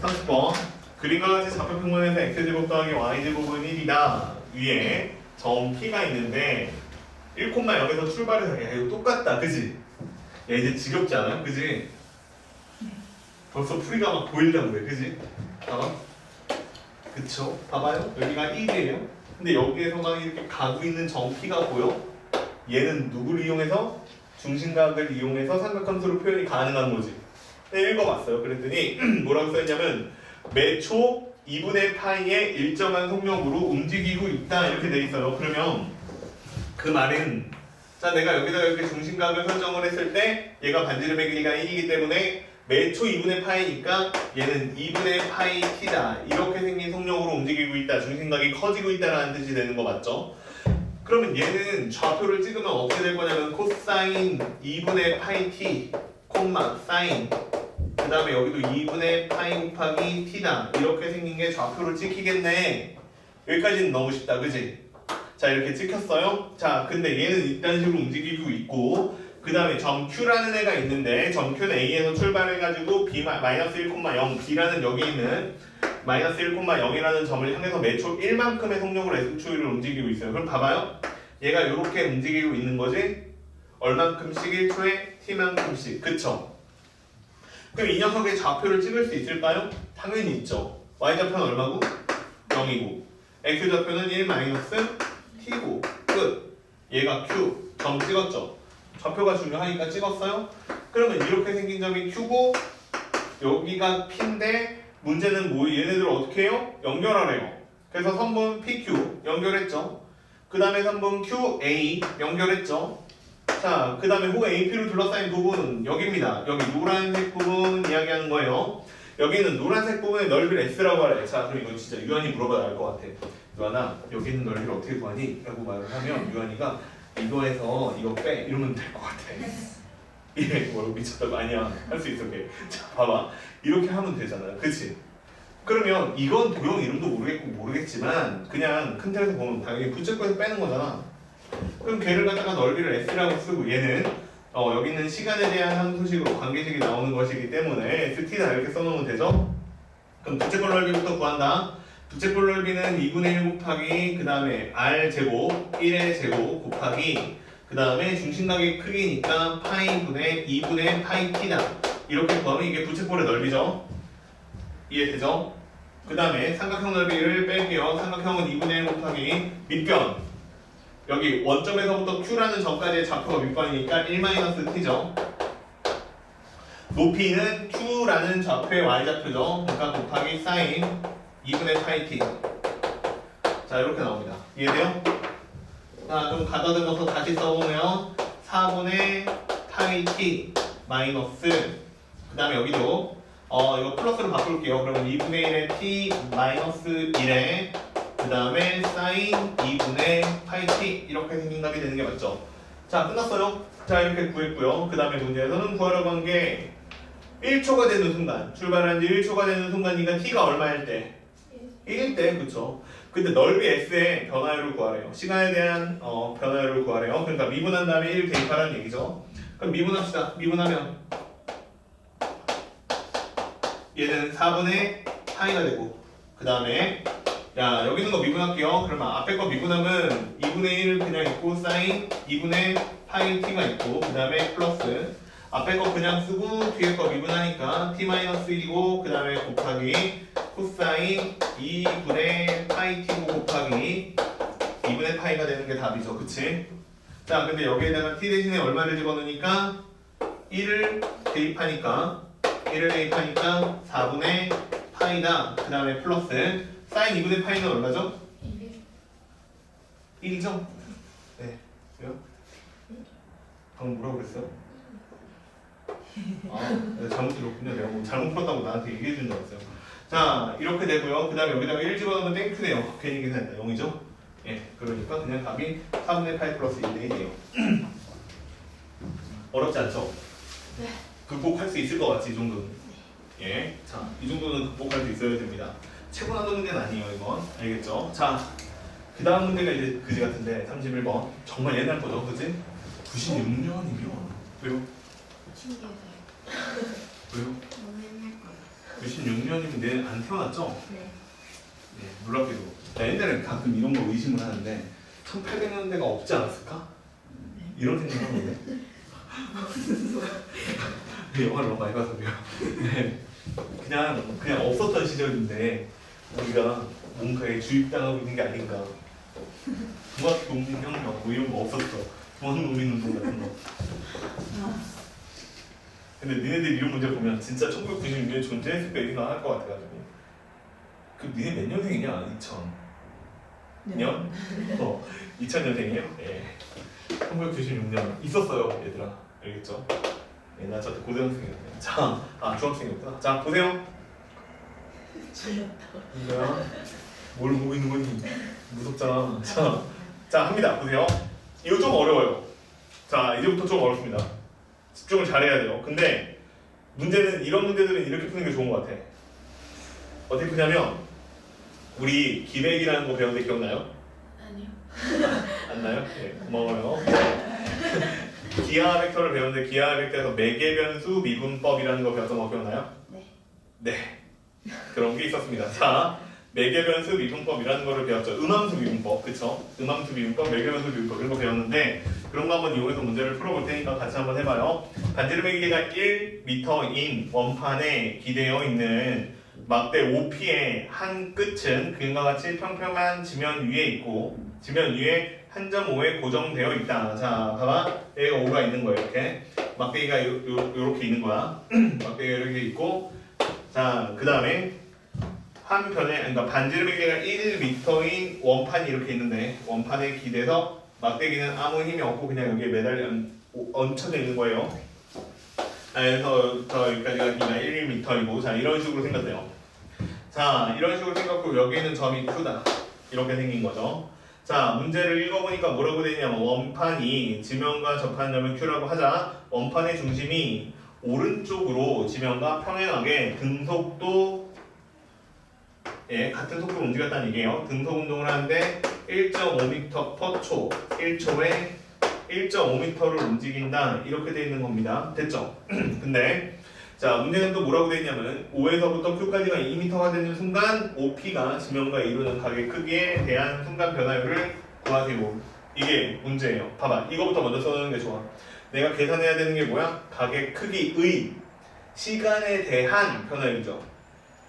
30번. 그림과 같이 좌표평면에서 x제곱 더하기 y제곱은 1이다. 위에 점 P가 있는데 1,0에서 출발해서 야 이거 똑같다. 그지? 야 이제 지겹지 않아? 그지? 벌써 풀이가 막 보이려고 그래. 그지? 봐봐. 그쵸? 봐봐요. 여기가 1이에요. 근데 여기에서 막 이렇게 가고 있는 점 P가 보여? 얘는 누구를 이용해서? 중심각을 이용해서 삼각함수로 표현이 가능한 거지. 네, 읽어봤어요. 그랬더니 뭐라고 써있냐면 매초 2분의 파이의 일정한 속력으로 움직이고 있다 이렇게 돼 있어요. 그러면 그 말은 자 내가 여기다가 이렇게 중심각을 설정을 했을 때 얘가 반지름의 길이가 1이기 때문에 매초 2분의 파이니까 얘는 2분의 파이 t다 이렇게 생긴 속력으로 움직이고 있다. 중심각이 커지고 있다라는 뜻이 되는 거 맞죠? 그러면 얘는 좌표를 찍으면 어떻게 될 거냐면 코사인 2분의 파이 t 콤마 사인 그 다음에 여기도 2분의 파이 곱하기 t다 이렇게 생긴 게 좌표를 찍히겠네. 여기까지는 너무 쉽다. 그지? 자 이렇게 찍혔어요. 자 근데 얘는 이딴 식으로 움직이고 있고 그 다음에 점 Q라는 애가 있는데 점 Q는 A에서 출발해가지고 B 마이너스 1,0 B라는 여기 있는 마이너스 1,0이라는 점을 향해서 매초 1만큼의 속력으로 S축을 움직이고 있어요. 그럼 봐봐요. 얘가 이렇게 움직이고 있는 거지? 얼만큼씩 1초에 T만큼씩. 그쵸? 그럼 이 녀석의 좌표를 찍을 수 있을까요? 당연히 있죠. Y좌표는 얼마고? 0이고 X좌표는 1 마이너스 T고 끝. 얘가 Q. 점 찍었죠? 좌표가 중요하니까 찍었어요? 그러면 이렇게 생긴 점이 Q고 여기가 P인데 문제는 뭐 얘네들 어떻게 해요? 연결하래요. 그래서 선분 PQ 연결했죠? 그 다음에 선분 QA 연결했죠? 자, 그 다음에 호 AP로 둘러싸인 부분 여기입니다. 여기 노란색 부분 이야기하는 거예요. 여기는 노란색 부분의 넓이를 S라고 하래. 자, 그럼 이거 진짜 유한이 물어봐야 알 것 같아. 유한아, 여기 있는 넓이를 어떻게 구하니? 라고 말을 하면 유한이가 이거에서 이거 빼 이러면 될 것 같아. 예, 뭐 미쳤다고 아니야 할 수 있어. 걔. 자, 봐봐 이렇게 하면 되잖아. 그치? 그러면 이건 도형 이름도 모르겠지만 그냥 큰 틀에서 보면 당연히 부채꼴에서 빼는 거잖아. 그럼 걔를 갖다가 넓이를 S라고 쓰고 얘는 여기 있는 시간에 대한 함수식으로 관계식이 나오는 것이기 때문에 ST다 이렇게 써놓으면 되죠? 그럼 부채꼴 넓이부터 구한다. 부채꼴 넓이는 2분의 1 곱하기 그 다음에 R제곱 1의 제곱 곱하기 그 다음에 중심각의 크기니까 파이 분의 2분의 파이 t다 이렇게 구하면 이게 부채꼴의 넓이죠. 이해되죠? 그 다음에 삼각형 넓이를 뺄게요. 삼각형은 2분의 1 곱하기 밑변 여기 원점에서부터 Q라는 점까지의 좌표가 밑변이니까 1-t죠. 높이는 Q라는 좌표의 y좌표죠. 그러니까 곱하기 사인 2분의 파이 t. 자 이렇게 나옵니다. 이해돼요? 자 좀 가다듬어서 다시 써보면 4분의 파이 t 마이너스 그 다음에 여기도 이거 플러스로 바꿀게요. 그러면 2분의 1의 t 마이너스 1에 그 다음에 사인 2분의 파이 t 이렇게 생긴 값이 되는 게 맞죠? 자 끝났어요. 자 이렇게 구했고요. 그 다음에 문제에서는 구하라고 한 게 1초가 되는 순간 출발한 지 1초가 되는 순간이니까 t가 얼마일 때? 1일 때 그쵸? 근데 넓이 S의 변화율을 구하래요. 시간에 대한 변화율을 구하래요. 그러니까 미분한 다음에 1 대입하라는 얘기죠. 그럼 미분합시다. 미분하면 얘는 4분의 파이가 되고 그 다음에 야 여기 있는 거 미분할게요. 그러면 앞에 거 미분하면 2분의 1 그냥 있고 사인 2분의 파이 t가 있고 그 다음에 플러스 앞에 거 그냥 쓰고 뒤에 거 미분하니까 t-1이고 그 다음에 곱하기 코사인 2분의 파이 t고 곱하기 2분의 파이가 되는 게 답이죠. 그치? 자 근데 여기에다가 t 대신에 얼마를 집어넣으니까 1을 대입하니까 4분의 파이다. 그 다음에 플러스 사인 2분의 파이는 얼마죠? 1이죠? 네. 왜요? 방금 뭐라고 그랬어요? 내가 잘못 들었군요. 내가 뭐 잘못 풀었다고 나한테 얘기해 준 줄 알았어요. 자 이렇게 되고요. 그 다음에 여기다가 1 집어넣으면 땡큐네요. 괜히 계산했다. 0이죠? 예, 그러니까 그냥 답이 4분의 파이 플러스 1대 1이에요. 어렵지 않죠? 네. 극복할 수 있을 것 같지 이 정도는. 예, 자 이 정도는 극복할 수 있어야 됩니다. 최고 난도 문제는 아니에요 이건. 알겠죠? 자 그 다음 문제가 이제 그지 같은데 31번 정말 옛날 거죠, 그지? 96년이면 왜요? 신기해서요. 왜요? 너무 옛날 거예요. 96년이면 내 안 태어났죠? 네. 네, 놀랍게도. 나 옛날에 가끔 이런 거 의심을 하는데 1800년대가 없지 않았을까? 이런 생각을 하는데. 영화를 너무 많이 봐서 그래요. 네. 그냥 없었던 시절인데 우리가 뭔가에 주입당하고 있는 게 아닌가. 종합농민혁명 뭐 이런 거 없었어. 종합농민운동 같은 거. 근데 니네들 이런 문제 보면 진짜 1996년에 존재했을까 이런 생각 할것 같아가지고. 그 니네 몇 년생이냐? 2000년? 2000년생이에요? 네. 1996년 있었어요, 얘들아. 알겠죠? 네, 나 저때 고등학생이었네. 자, 중학생이었구나. 자, 보세요. 뭐야? 뭘 보고 있는 거니? 무섭잖아. 자, 합니다. 보세요. 이거 좀 어려워요. 자, 이제부터 좀 어렵습니다. 집중을 잘해야 돼요. 근데 문제는 이런 문제들은 이렇게 푸는 게 좋은 것 같아. 어떻게 푸냐면 우리 기백이라는 거 배웠는데 기억나요? 아니요. 안 나요? 네, 고마워요. 기하 벡터를 배웠는데 기하 벡터에서 매개변수 미분법이라는 거 배웠던 거 기억나요? 네. 네. 그런 게 있었습니다. 자, 매개변수 미분법이라는 거를 배웠죠. 음함수 미분법, 그쵸? 음함수 미분법, 매개변수 미분법 이런 거 배웠는데 그런 거 한번 이용해서 문제를 풀어볼 테니까 같이 한번 해봐요. 반지름의 기계가 1m인 원판에 기대어 있는 막대 OP의 한 끝은 그림과 같이 평평한 지면 위에 있고 지면 위에 한 점 5에 고정되어 있다. 자, 봐봐. 여기가 5가 있는 거예요. 이렇게. 막대기가 요렇게 있는 거야. 막대기가 이렇게 있고 자, 그 다음에 한편에 그러니까 반지름의 기계가 1m인 원판이 이렇게 있는데 원판에 기대서 막대기는 아무 힘이 없고 그냥 여기에 매달려 얹혀져 있는 거예요. 그래서 저 여기까지가 1m이고 자 이런 식으로 생겼대요. 자 이런 식으로 생겼고 여기에 있는 점이 Q다. 이렇게 생긴 거죠. 자 문제를 읽어보니까 뭐라고 되어 있냐면 원판이 지면과 접한 점을 Q라고 하자 원판의 중심이 오른쪽으로 지면과 평행하게 등속도 같은 속도로 움직였다는 얘기예요. 등속 운동을 하는데 1.5m/초 1초에 1.5m를 움직인다 이렇게 되어 있는 겁니다. 됐죠? 근데 자 문제는 또 뭐라고 되어 있냐면 5에서부터 Q까지가 2m가 되는 순간 OP가 지면과 이루는 각의 크기에 대한 순간 변화율을 구하세요. 이게 문제예요. 봐봐 이거부터 먼저 써놓는 게 좋아. 내가 계산해야 되는 게 뭐야? 각의 크기의 시간에 대한 변화율이죠.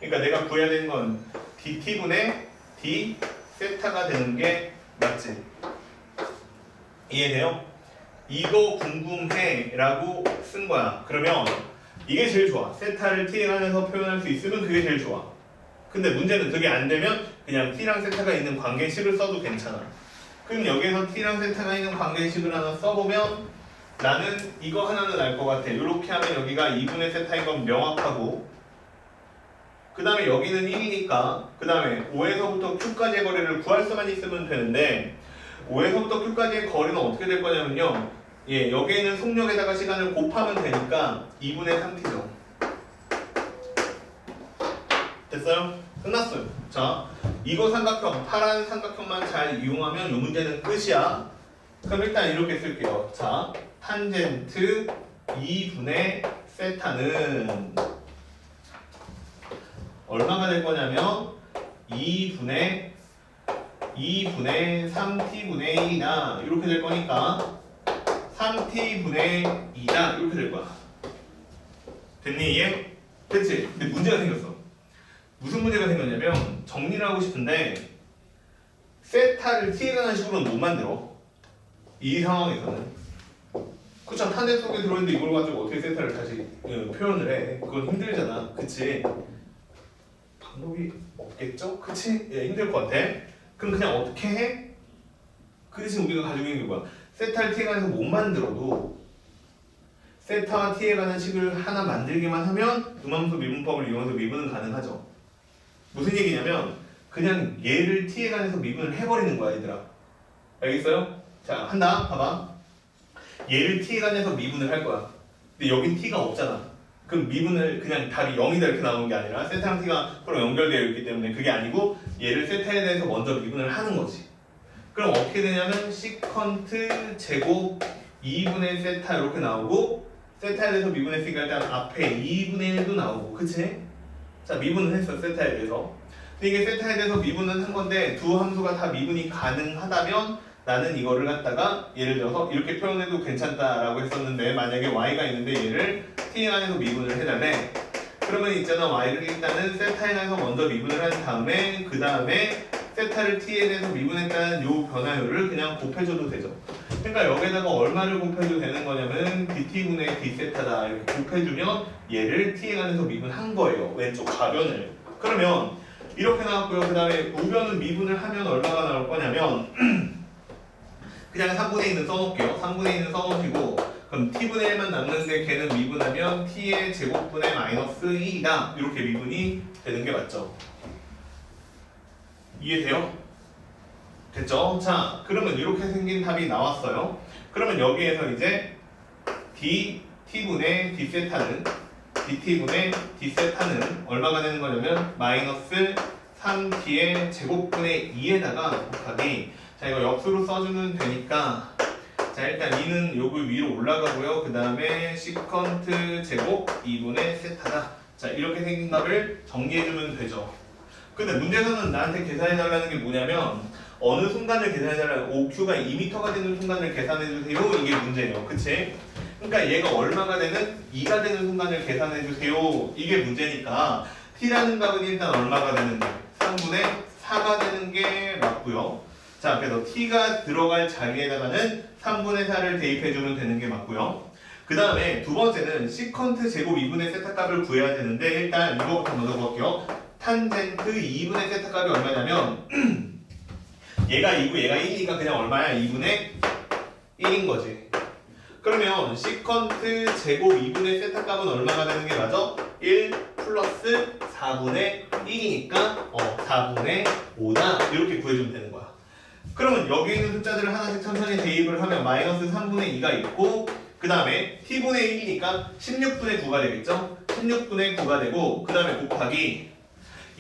그러니까 내가 구해야 되는 건 dt분의 d 세타가 되는 게 맞지? 이해돼요? 이거 궁금해 라고 쓴 거야. 그러면 이게 제일 좋아. 세타를 t에 관해서 표현할 수 있으면 그게 제일 좋아. 근데 문제는 그게 안 되면 그냥 t랑 세타가 있는 관계식을 써도 괜찮아. 그럼 여기에서 t랑 세타가 있는 관계식을 하나 써보면 나는 이거 하나는 알 것 같아. 이렇게 하면 여기가 2분의 세타인 건 명확하고 그 다음에 여기는 1이니까 그 다음에 5에서부터 Q까지의 거리를 구할 수만 있으면 되는데 5에서부터 Q까지의 거리는 어떻게 될 거냐면요 여기에는 속력에다가 시간을 곱하면 되니까 2분의 3t죠. 됐어요? 끝났어요. 자, 이거 삼각형, 파란 삼각형만 잘 이용하면 이 문제는 끝이야. 그럼 일단 이렇게 쓸게요. 자, 탄젠트 2분의 세타는 얼마가 될 거냐면 2분의 3t분의 1이다 이렇게 될 거니까 3t분의 2다 이렇게 될 거야. 됐니 이해? 됐지? 근데 문제가 생겼어. 무슨 문제가 생겼냐면 정리를 하고 싶은데 세타를 t에 관한 식으로는 못 만들어. 이 상황에서는 그쵸? 탄젠 속에 들어있는데 이걸 가지고 어떻게 세타를 다시 표현을 해. 그건 힘들잖아. 그치? 방법이 없겠죠? 그치? 힘들 것 같아. 그럼 그냥 어떻게 해? 그 대신 우리가 가지고 있는 게 뭐야? 세타를 t에 관해서 못 만들어도 세타와 t에 관한 식을 하나 만들기만 하면 음함수 미분법을 이용해서 미분은 가능하죠. 무슨 얘기냐면 그냥 얘를 t에 관해서 미분을 해버리는 거야 얘들아. 알겠어요? 자 한다. 봐봐. 얘를 t에 관해서 미분을 할 거야. 근데 여긴 t가 없잖아. 그럼 미분을 그냥 답이 0이다 이렇게 나오는 게 아니라 세타랑 t가 서로 연결되어 있기 때문에 그게 아니고 얘를 세타에 대해서 먼저 미분을 하는 거지. 그럼 어떻게 되냐면 시컨트 제곱 2분의 세타 이렇게 나오고 세타에 대해서 미분했으니까 일단 앞에 2분의 1도 나오고 그치? 자, 미분을 했어, 세타에 대해서. 근데 이게 세타에 대해서 미분은 한 건데 두 함수가 다 미분이 가능하다면 나는 이거를 갖다가 예를 들어서 이렇게 표현해도 괜찮다라고 했었는데 만약에 y가 있는데 얘를 t 안에서 미분을 해달래. 그러면 있잖아, y를 일단은 세타에 대해서 먼저 미분을 한 다음에 그 다음에 세타를 t에 대해서 미분했다는 요 변화율을 그냥 곱해줘도 되죠. 그러니까 여기다가 얼마를 곱해도 되는 거냐면 dt분의 d세타다 이렇게 곱해주면 얘를 t에 관해서 미분한 거예요. 왼쪽 좌변을. 그러면 이렇게 나왔고요. 그 다음에 우변은 미분을 하면 얼마가 나올 거냐면 그냥 3분의 2는 써놓을게요. 3분의 2는 써놓으시고 그럼 t분의 1만 남는데 걔는 미분하면 t의 제곱분의 마이너스 2다 이렇게 미분이 되는 게 맞죠. 이해돼요? 됐죠? 자, 그러면 이렇게 생긴 답이 나왔어요. 그러면 여기에서 이제 t분의 d세타는 dt분의 d세타는 얼마가 되는 거냐면 마이너스 3t의 제곱분의 2에다가 곱하기 자 이거 역수로 써주면 되니까 자 일단 2는 요거 위로 올라가고요. 그 다음에 시컨트 제곱 2분의 세타다. 자 이렇게 생긴 답을 정리해주면 되죠. 근데 문제에서는 나한테 계산해달라는 게 뭐냐면 어느 순간을 계산해달라는 OQ가 2m가 되는 순간을 계산해주세요. 이게 문제예요. 그치? 그러니까 얘가 얼마가 되는 2가 되는 순간을 계산해주세요. 이게 문제니까 t라는 값은 일단 얼마가 되는지 3분의 4가 되는 게 맞고요. 자 그래서 t가 들어갈 자리에다가는 3분의 4를 대입해주면 되는 게 맞고요. 그 다음에 두 번째는 시컨트 제곱 2분의 세타 값을 구해야 되는데 일단 이거부터 먼저 볼게요. 탄젠트 2분의 세타 값이 얼마냐면 얘가 2고 얘가 1이니까 그냥 얼마야? 2분의 1인 거지. 그러면 시컨트 제곱 2분의 세타 값은 얼마가 되는 게 맞아? 1 플러스 4분의 1이니까 4분의 5다 이렇게 구해주면 되는 거야. 그러면 여기 있는 숫자들을 하나씩 천천히 대입을 하면 마이너스 3분의 2가 있고 그 다음에 t분의 1이니까 16분의 9가 되겠죠? 16분의 9가 되고 그 다음에 곱하기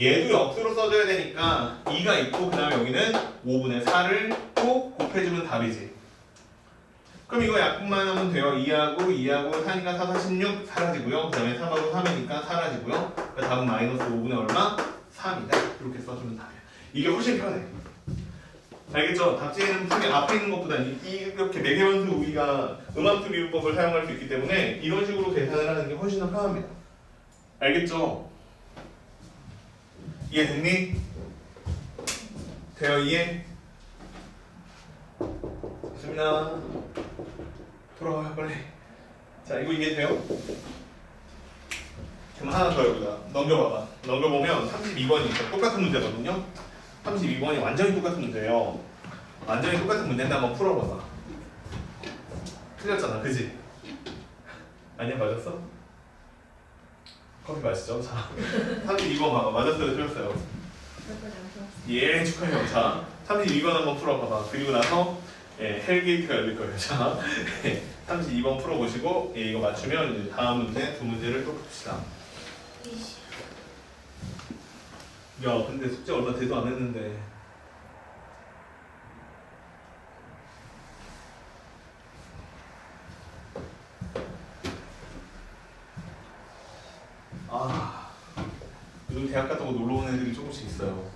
얘도 역수로 써줘야 되니까 2가 있고 그 다음에 여기는 5분의 4를 또 곱해주면 답이지. 그럼 이거 약분만 하면 돼요. 2하고 4니까 4, 4, 16 사라지고요. 그 다음에 3하고 3이니까 사라지고요. 그 답은 마이너스 5분의 얼마? 3이다. 이렇게 써주면 답이야. 이게 훨씬 편해. 알겠죠? 답지에는 풀이 앞에 있는 것보다 이렇게 매개변수 우리가 음함수 비율법을 사용할 수 있기 때문에 이런 식으로 계산을 하는 게 훨씬 더 편합니다. 알겠죠? 이해됐니? 되어 이해? 됐습니다. 돌아와요 빨리. 자 이거 이해돼요? 그럼 하나 더 여기다 넘겨봐봐. 넘겨보면 32번이 있어. 똑같은 문제거든요. 32번이 완전히 똑같은 문제예요. 완전히 똑같은 문제인데 한번 풀어봐봐. 틀렸잖아 그지? 아니야 맞았어? 커피 맛있죠? 자 32번 봐봐. 맞았어요 틀렸어요? 예 축하해요. 자 32번 한번 풀어봐봐. 그리고 나서 헬게이트가 열릴 거예요. 자 32번 풀어보시고 이거 맞추면 이제 다음 문제 두 문제를 또 봅시다. 야 근데 숙제 얼마 되도 안 했는데 요즘 대학 갔다 고 놀러 온 애들이 조금씩 있어요.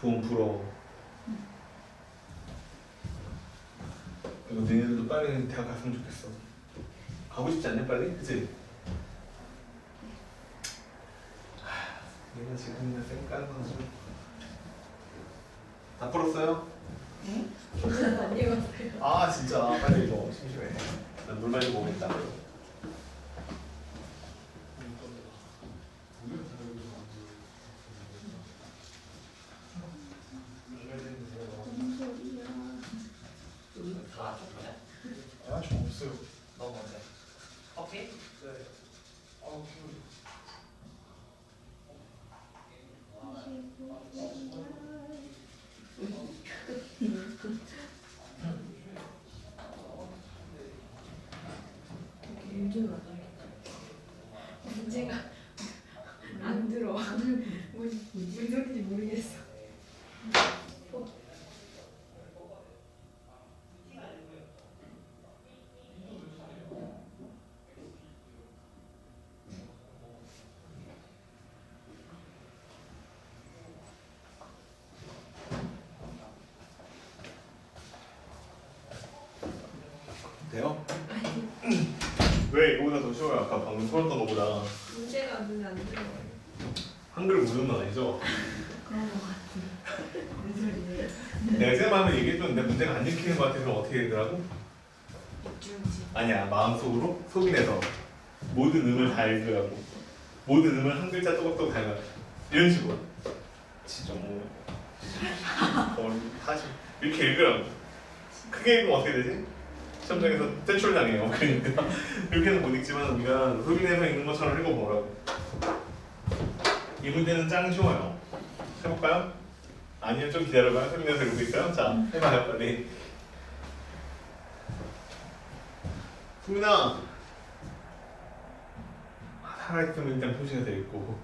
돈 부러워. 이거 너네들도 빨리 대학 갔으면 좋겠어. 가고 싶지 않냐 빨리? 그치? 내가 지금이나 쌩 까는 건 좀... 다 풀었어요? 네? 안 읽었어요. 아 진짜 빨리 읽어. 심심해. 난 물 마시고 오겠다. 아, 좀 없어요. 너무 먼저. 커피? 네. 문제가 안 들어. 무슨 소리인지 모르겠어. 왜 이거보다 더 쉬워요? 아까 방금 풀었던 거보다. 문제가 눈에 안 들어. 한글 모르는 건 아니죠? 그런 거 같아. 무슨 소리예요? 내가 쌤하면 얘기해줬는데 문제가 안 읽히는 것 같아서 어떻게 되더라고? 입중지. 아니야, 마음속으로 속인해서 모든 음을 다 읽으라고. 모든 음을 한 글자 또박또박 다 읽으라. 이런 식으로. 진짜 뭐 사실 이렇게 읽으라고. 크게 읽으면 어떻게 되지? 시험장에서 퇴출당해요. 그러니까 이렇게는 못 읽지만 우리가 속인해서 읽는 것처럼 읽어보라고. 이 문제는 짱 쉬워요. 해볼까요? 아니면 좀 기다려봐요. 속인해서 읽고 있어요. 자, 해봐요 빨리. 수민아, 살아있으면 일단 표시가 돼 있고.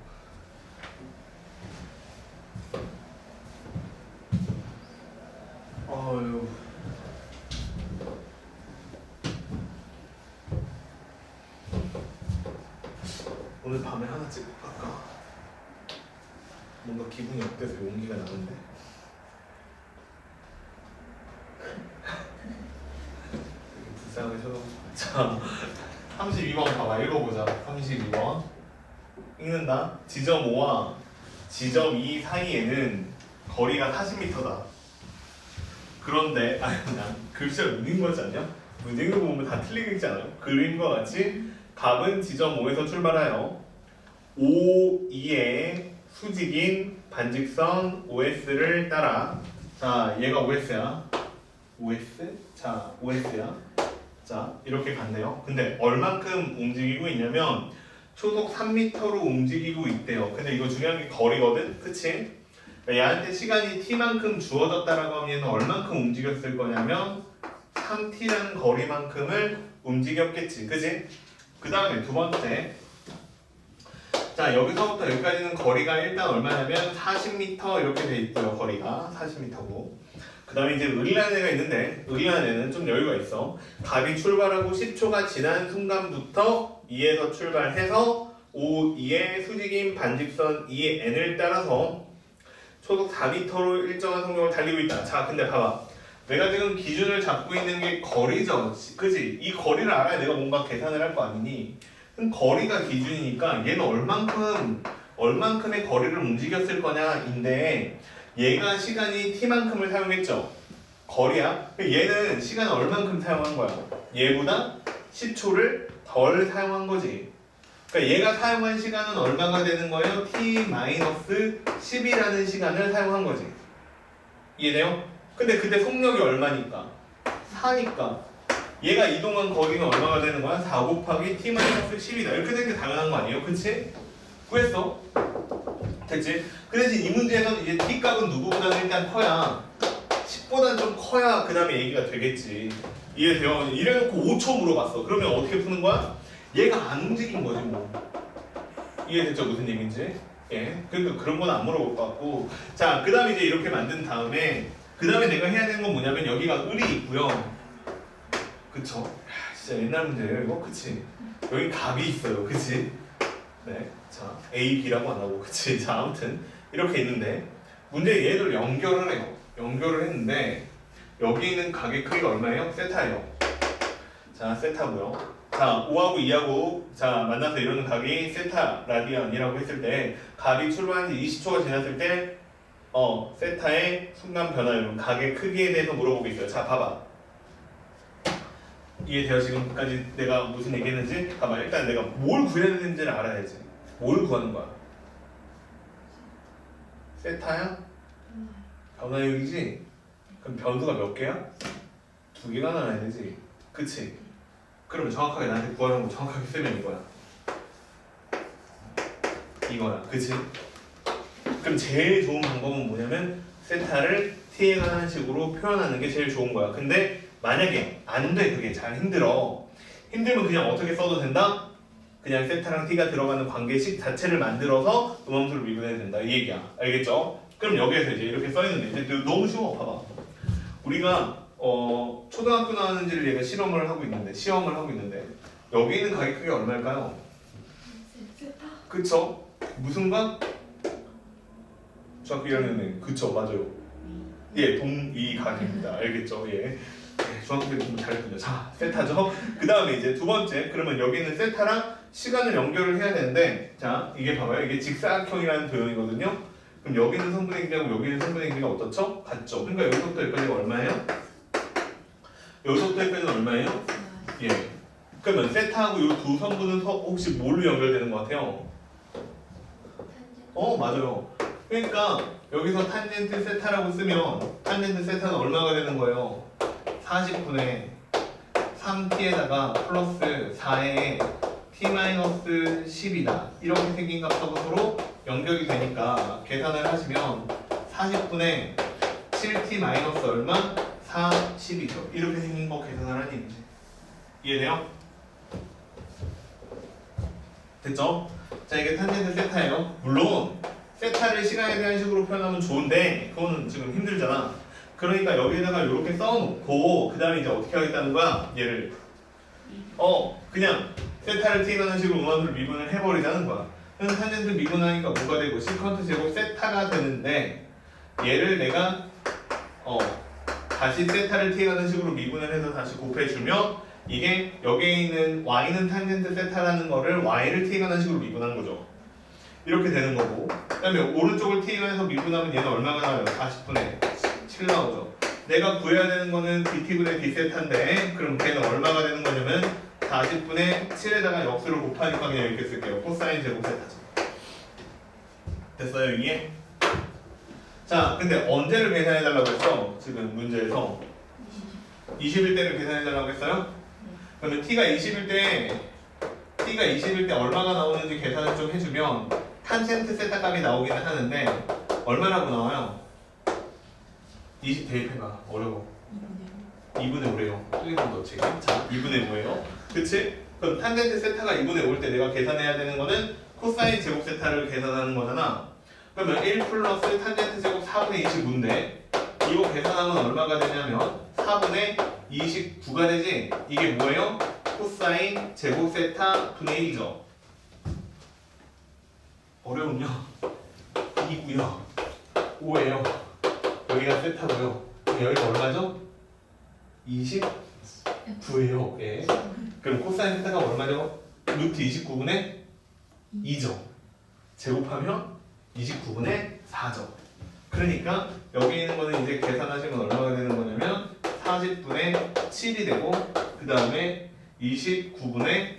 어휴. 오늘 밤에 하나 찍고 갈까? 뭔가 기분이 어때서 용기가 나는데. 되게 불쌍하게 쳐다보고. 자, 32번 봐봐. 읽어보자. 32번 읽는다. 지점 5와 지점 2 사이에는 거리가 40m다. 그런데 그냥 글씨를 못 읽은 거지 않냐? 문제 읽는 거 보면 다 틀리게 읽지 않아요? 그림과 같이 답은 지점 5에서 출발하여 O, 2의 수직인 반직선 OS를 따라. 자, 얘가 OS야. OS? 자, OS야. 자, 이렇게 간대요. 근데 얼만큼 움직이고 있냐면 초속 3m로 움직이고 있대요. 근데 이거 중요한 게 거리거든? 그치? 얘한테 시간이 t만큼 주어졌다라고 하면 얘는 얼만큼 움직였을 거냐면 3t라는 거리만큼을 움직였겠지. 그치? 그 다음에 두 번째. 자, 여기서부터 여기까지는 거리가 일단 얼마냐면 40m 이렇게 돼 있고요. 거리가 40m고. 그 다음에 이제 의리라는 애가 있는데 의리라는 애는 좀 여유가 있어. 답이 출발하고 10초가 지난 순간부터 2에서 출발해서 O, 2의 수직인 반직선 2의 n을 따라서 초속 4m로 일정한 속력을 달리고 있다. 자, 근데 봐봐. 내가 지금 기준을 잡고 있는 게 거리죠. 그지? 이 거리를 알아야 내가 뭔가 계산을 할 거 아니니? 그럼 거리가 기준이니까 얘는 얼만큼의 거리를 움직였을 거냐인데 얘가 시간이 t만큼을 사용했죠. 거리야. 얘는 시간을 얼만큼 사용한 거야? 얘보다 10초를 덜 사용한 거지. 그러니까 얘가 사용한 시간은 얼마가 되는 거예요? t-10이라는 시간을 사용한 거지. 이해돼요? 근데 그때 속력이 얼마니까? 4니까 얘가 이동한 거리는 얼마가 되는 거야? 4 곱하기 t-10이다. 이렇게 되는 게 당연한 거 아니에요? 그치? 구했어? 됐지? 그 대신 이 문제에서는 이제 t 값은 누구보다는 일단 커야 10보다는 좀 커야 그 다음에 얘기가 되겠지. 이해돼요? 이래놓고 5초 물어봤어. 그러면 어떻게 푸는 거야? 얘가 안 움직인 거지 뭐. 이해됐죠? 무슨 얘기인지? 예. 그러니까 그런 건 안 물어볼 것 같고. 자, 그 다음에 이제 이렇게 만든 다음에 그 다음에 내가 해야 되는 건 뭐냐면 여기가 을이 있고요. 그쵸? 야, 진짜 옛날 문제예요 이거? 그치? 여기 갑이 있어요. 그치? 네. 자, A, B라고 안 하고. 그치? 자, 아무튼 이렇게 있는데 문제 얘를 연결을 해요. 연결을 했는데 여기 있는 각의 크기가 얼마예요? 세타예요. 자, 세타고요. 자, 5하고 2하고 자 만나서 이루는 각이 세타 라디안이라고 했을 때 각이 출발한 지 20초가 지났을 때 세타의 순간 변화 이런 각의 크기에 대해서 물어보고 있어요. 자, 봐봐. 이해돼요? 지금까지 내가 무슨 얘기했는지? 봐봐. 일단 내가 뭘 구해야 되는지를 알아야지. 뭘 구하는 거야? 세타야? 변화율이지? 그럼 변수가 몇 개야? 2개가 나와야 되지. 그치? 그러면 정확하게 나한테 구하는 거 정확하게 쓰면 이거야. 이거야. 그치? 그럼 제일 좋은 방법은 뭐냐면 세타를 t에 관한 식으로 표현하는 게 제일 좋은 거야. 근데 만약에 안 돼, 그게 잘 힘들어. 힘들면 그냥 어떻게 써도 된다? 그냥 세타랑 t가 들어가는 관계식 자체를 만들어서 음함수를 미분해야 된다. 이 얘기야. 알겠죠? 그럼 여기에서 이제 이렇게 써있는데 이제 너무 쉬워. 봐봐. 우리가 초등학교 나왔는지를 얘가 시험을 하고 있는데 여기 있는 각의 크기가 얼마일까요? 세타. 그쵸? 무슨 각? 중학교 1학년은 그쵸, 맞아요. 예, 동이각입니다. 알겠죠? 예. 중학교 때 공부 잘했군요. 자, 세타죠. 그 다음에 이제 두 번째, 그러면 여기는 세타랑 시간을 연결을 해야 되는데, 자, 이게 봐봐요. 이게 직사각형이라는 도형이거든요. 그럼 여기는 성분의 길이하고 여기는 성분의 길이가 어떻죠? 같죠. 그러니까 여기서부터 여기까지가 얼마예요? 여기서부터 여기까지는 얼마예요? 예. 그러면 세타하고 이 두 성분은 혹시 뭘로 연결되는 것 같아요? 맞아요. 그러니까 여기서 탄젠트 세타라고 쓰면 탄젠트 세타는 얼마가 되는 거예요? 40분의 3t에다가 플러스 4에 t-10이다. 이렇게 생긴 값하고 서로 연결이 되니까 계산을 하시면 40분의 7t 마이너스 얼마? 40이죠. 이렇게 생긴 거 계산하라는 얘기지. 이해돼요? 됐죠? 자, 이게 탄젠트 세타예요. 물론 세타를 시간에 대한 식으로 표현하면 좋은데 그거는 지금 힘들잖아. 그러니까 여기다가 이렇게 써놓고 그 다음에 이제 어떻게 하겠다는 거야? 얘를 그냥 세타를 t라는 식으로 음함수를 미분을 해버리자는 거야. 그럼 탄젠트 미분하니까 뭐가 되고 시컨트 제곱 세타가 되는데 얘를 내가 다시 세타를 t라는 식으로 미분을 해서 다시 곱해주면 이게 여기에 있는 y는 탄젠트 세타라는 거를 y를 t라는 식으로 미분한 거죠. 이렇게 되는 거고, 그 다음에 오른쪽을 t로 해서 미분하면 얘는 얼마가 나와요? 40분의 7 나오죠. 내가 구해야 되는 거는 dt분의 d세타인데 그럼 걔는 얼마가 되는 거냐면 40분의 7에다가 역수를 곱하니까 그냥 이렇게 쓸게요. 코사인 제곱 세타죠. 됐어요? 이게? 자, 근데 언제를 계산해달라고 했어? 지금 문제에서 21대를 계산해달라고 했어요? 그러면 t가 20일 때 얼마가 나오는지 계산을 좀 해주면 탄젠트 세타 값이 나오기는 하는데 얼마라고 나와요? 20 대입해봐. 어려워. 2분의 5래요. 뚜기만 넣지. 자, 2분의 5예요. 그치? 그럼 탄젠트 세타가 2분의 5일 때 내가 계산해야 되는 거는 코사인 제곱 세타를 계산하는 거잖아. 그러면 1 플러스 탄젠트 제곱 4분의 25인데 이거 계산하면 얼마가 되냐면 4분의 29가 되지? 이게 뭐예요? 코사인 제곱 세타 분의 1이죠. 어려운요? 2고요. 5예요. 여기가 세타고요. 여기가 얼마죠? 29예요. 예. 그럼 코사인 세타가 얼마죠? 루트 29분의 2죠. 제곱하면 29분의 4죠. 그러니까 여기 있는 거는 이제 계산하시면 얼마가 되는 거냐면 40분의 7이 되고 그 다음에 29분의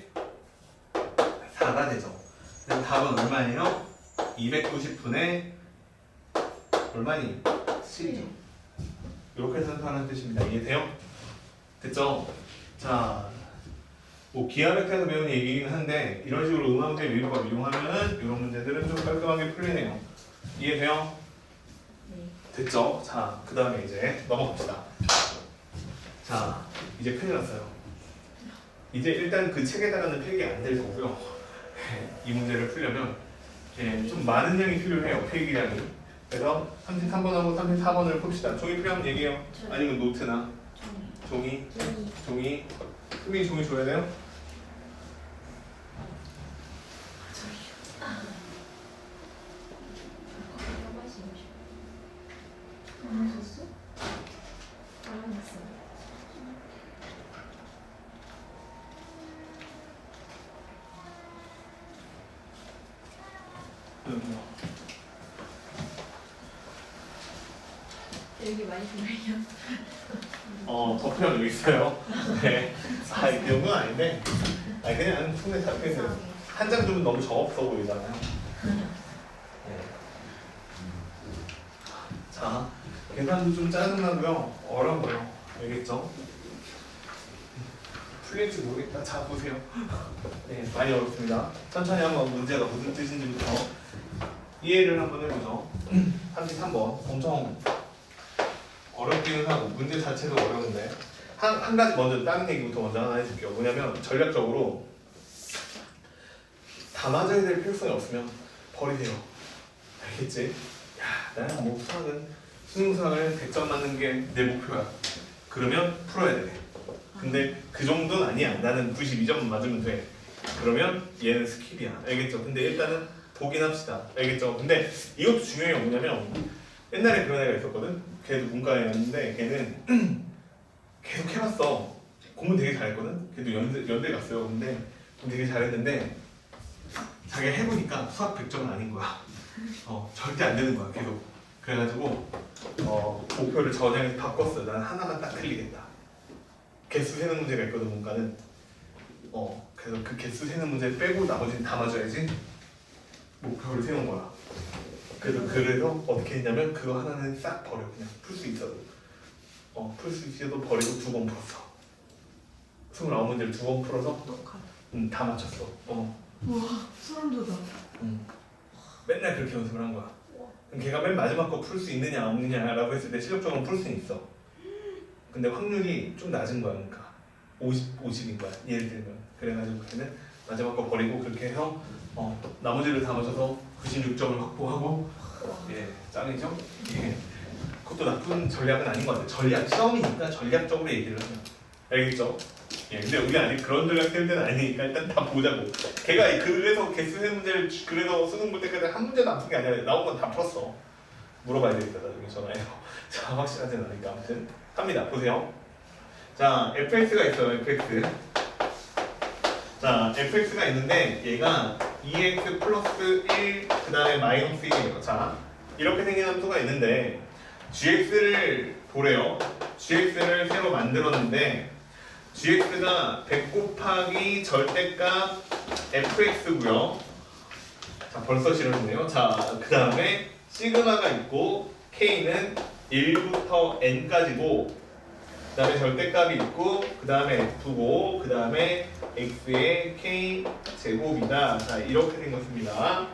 4가 되죠. 그럼 답은 얼마예요? 290분의 얼마니? 7이죠. 이렇게 생각하는 뜻입니다. 이해돼요? 됐죠? 자, 뭐 기하벡터에서 배운 얘기긴 한데 이런 식으로 음함수의 미분과 미용하면은 이런 문제들은 좀 깔끔하게 풀리네요. 이해돼요? 됐죠? 자, 그 다음에 이제 넘어갑시다. 자, 이제 큰일 났어요. 이제 일단 그 책에다가는 필기 안 될 거고요. 이 문제를 풀려면 좀 많은 양이 필요해요. 필기량이. 그래서 33번하고 34번을 풉시다. 종이 필요하면 얘기해요. 아니면 노트나 종이. 수빈이 종이 줘야 돼요? 안 하셨어? 안 했어. 여기 많이 보여요. 덮으면 여기 있어요. 네. 그 정도는 아닌데. 그냥 손에 잡혀있어요. 한 장 주면 너무 적없어 보이잖아요. 네. 자, 계산도 좀 짜증나고요. 어려워요. 알겠죠? 풀릴지 모르겠다. 자, 보세요. 네, 많이 어렵습니다. 천천히 한번 문제가 무슨 뜻인지부터 이해를 한번 해보죠. 33번. 엄청 어렵기는 하고 문제 자체도 어려운데 한 가지 먼저 다른 얘기부터 먼저 하나 해줄게요. 뭐냐면 전략적으로 다 맞아야 될 필요성이 없으면 버리세요. 알겠지? 야, 나는 뭐 수능수학을 100점 맞는 게 내 목표야. 그러면 풀어야 돼. 근데 그 정도는 아니야. 나는 92점만 맞으면 돼. 그러면 얘는 스킬이야. 알겠죠? 근데 일단은 보긴 합시다. 알겠죠? 근데 이것도 중요해요. 뭐냐면 옛날에 그런 애가 있었거든. 걔도 문과였는데 걔는 계속 해봤어. 공부 되게 잘했거든. 그래도 연대 갔어요. 근데 공부 되게 잘했는데 자기가 해보니까 수학 100점은 아닌 거야. 절대 안 되는 거야. 계속. 그래가지고 목표를 저장해서 바꿨어. 난 하나만 딱 틀리겠다. 개수 세는 문제가 있거든. 문과는. 그래서 그 개수 세는 문제 빼고 나머지는 다 맞아야지 목표를 세운 거야. 그래서 어떻게 했냐면 그거 하나는 싹 버려. 그냥 풀 수 있어도. 풀 수 있어도 버리고 2번 풀었어. 29문제를 2번 풀어서 똑같아. 다 맞췄어. 우와, 소름 돋아. 맨날 그렇게 연습을 한 거야. 그럼 걔가 맨 마지막 거 풀 수 있느냐 없느냐라고 했을 때 실력적으로 풀 수는 있어. 근데 확률이 좀 낮은 거야. 그러니까 50인 거야. 예를 들면. 그래가지고 걔는 마지막 거 버리고 그렇게 해서 나머지를 다 맞춰서 96점을 확보하고 짱이죠? 그것도 나쁜 전략은 아닌 것 같아. 시험이니까 전략적으로 얘기를 하면 알겠죠? 근데 우리 아직 그런 전략 쓸 때는 아니니까 일단 다 보자고. 걔가 그래서 개수 세 문제를 그래서 수능 볼 때까지 한 문제도 안 푼 게 아니라 나온 건 다 풀었어. 물어봐야 되겠다 나중에 전화해서. 자 확실하진 않으니까 아무튼 합니다. 보세요. 자 fx가 있어요. fx. 자 fx가 있는데 얘가 2x 플러스 1 그 다음에 마이너스 1이에요. 자 이렇게 생긴 함수가 있는데 gx를 보래요. gx를 새로 만들었는데 gx가 100 곱하기 절대값 fx고요. 자 벌써 싫어지네요. 자 그 다음에 시그마가 있고 k는 1부터 n까지고 그 다음에 절대값이 있고 그 다음에 f고 그 다음에 x의 k 제곱이다. 자 이렇게 생겼습니다.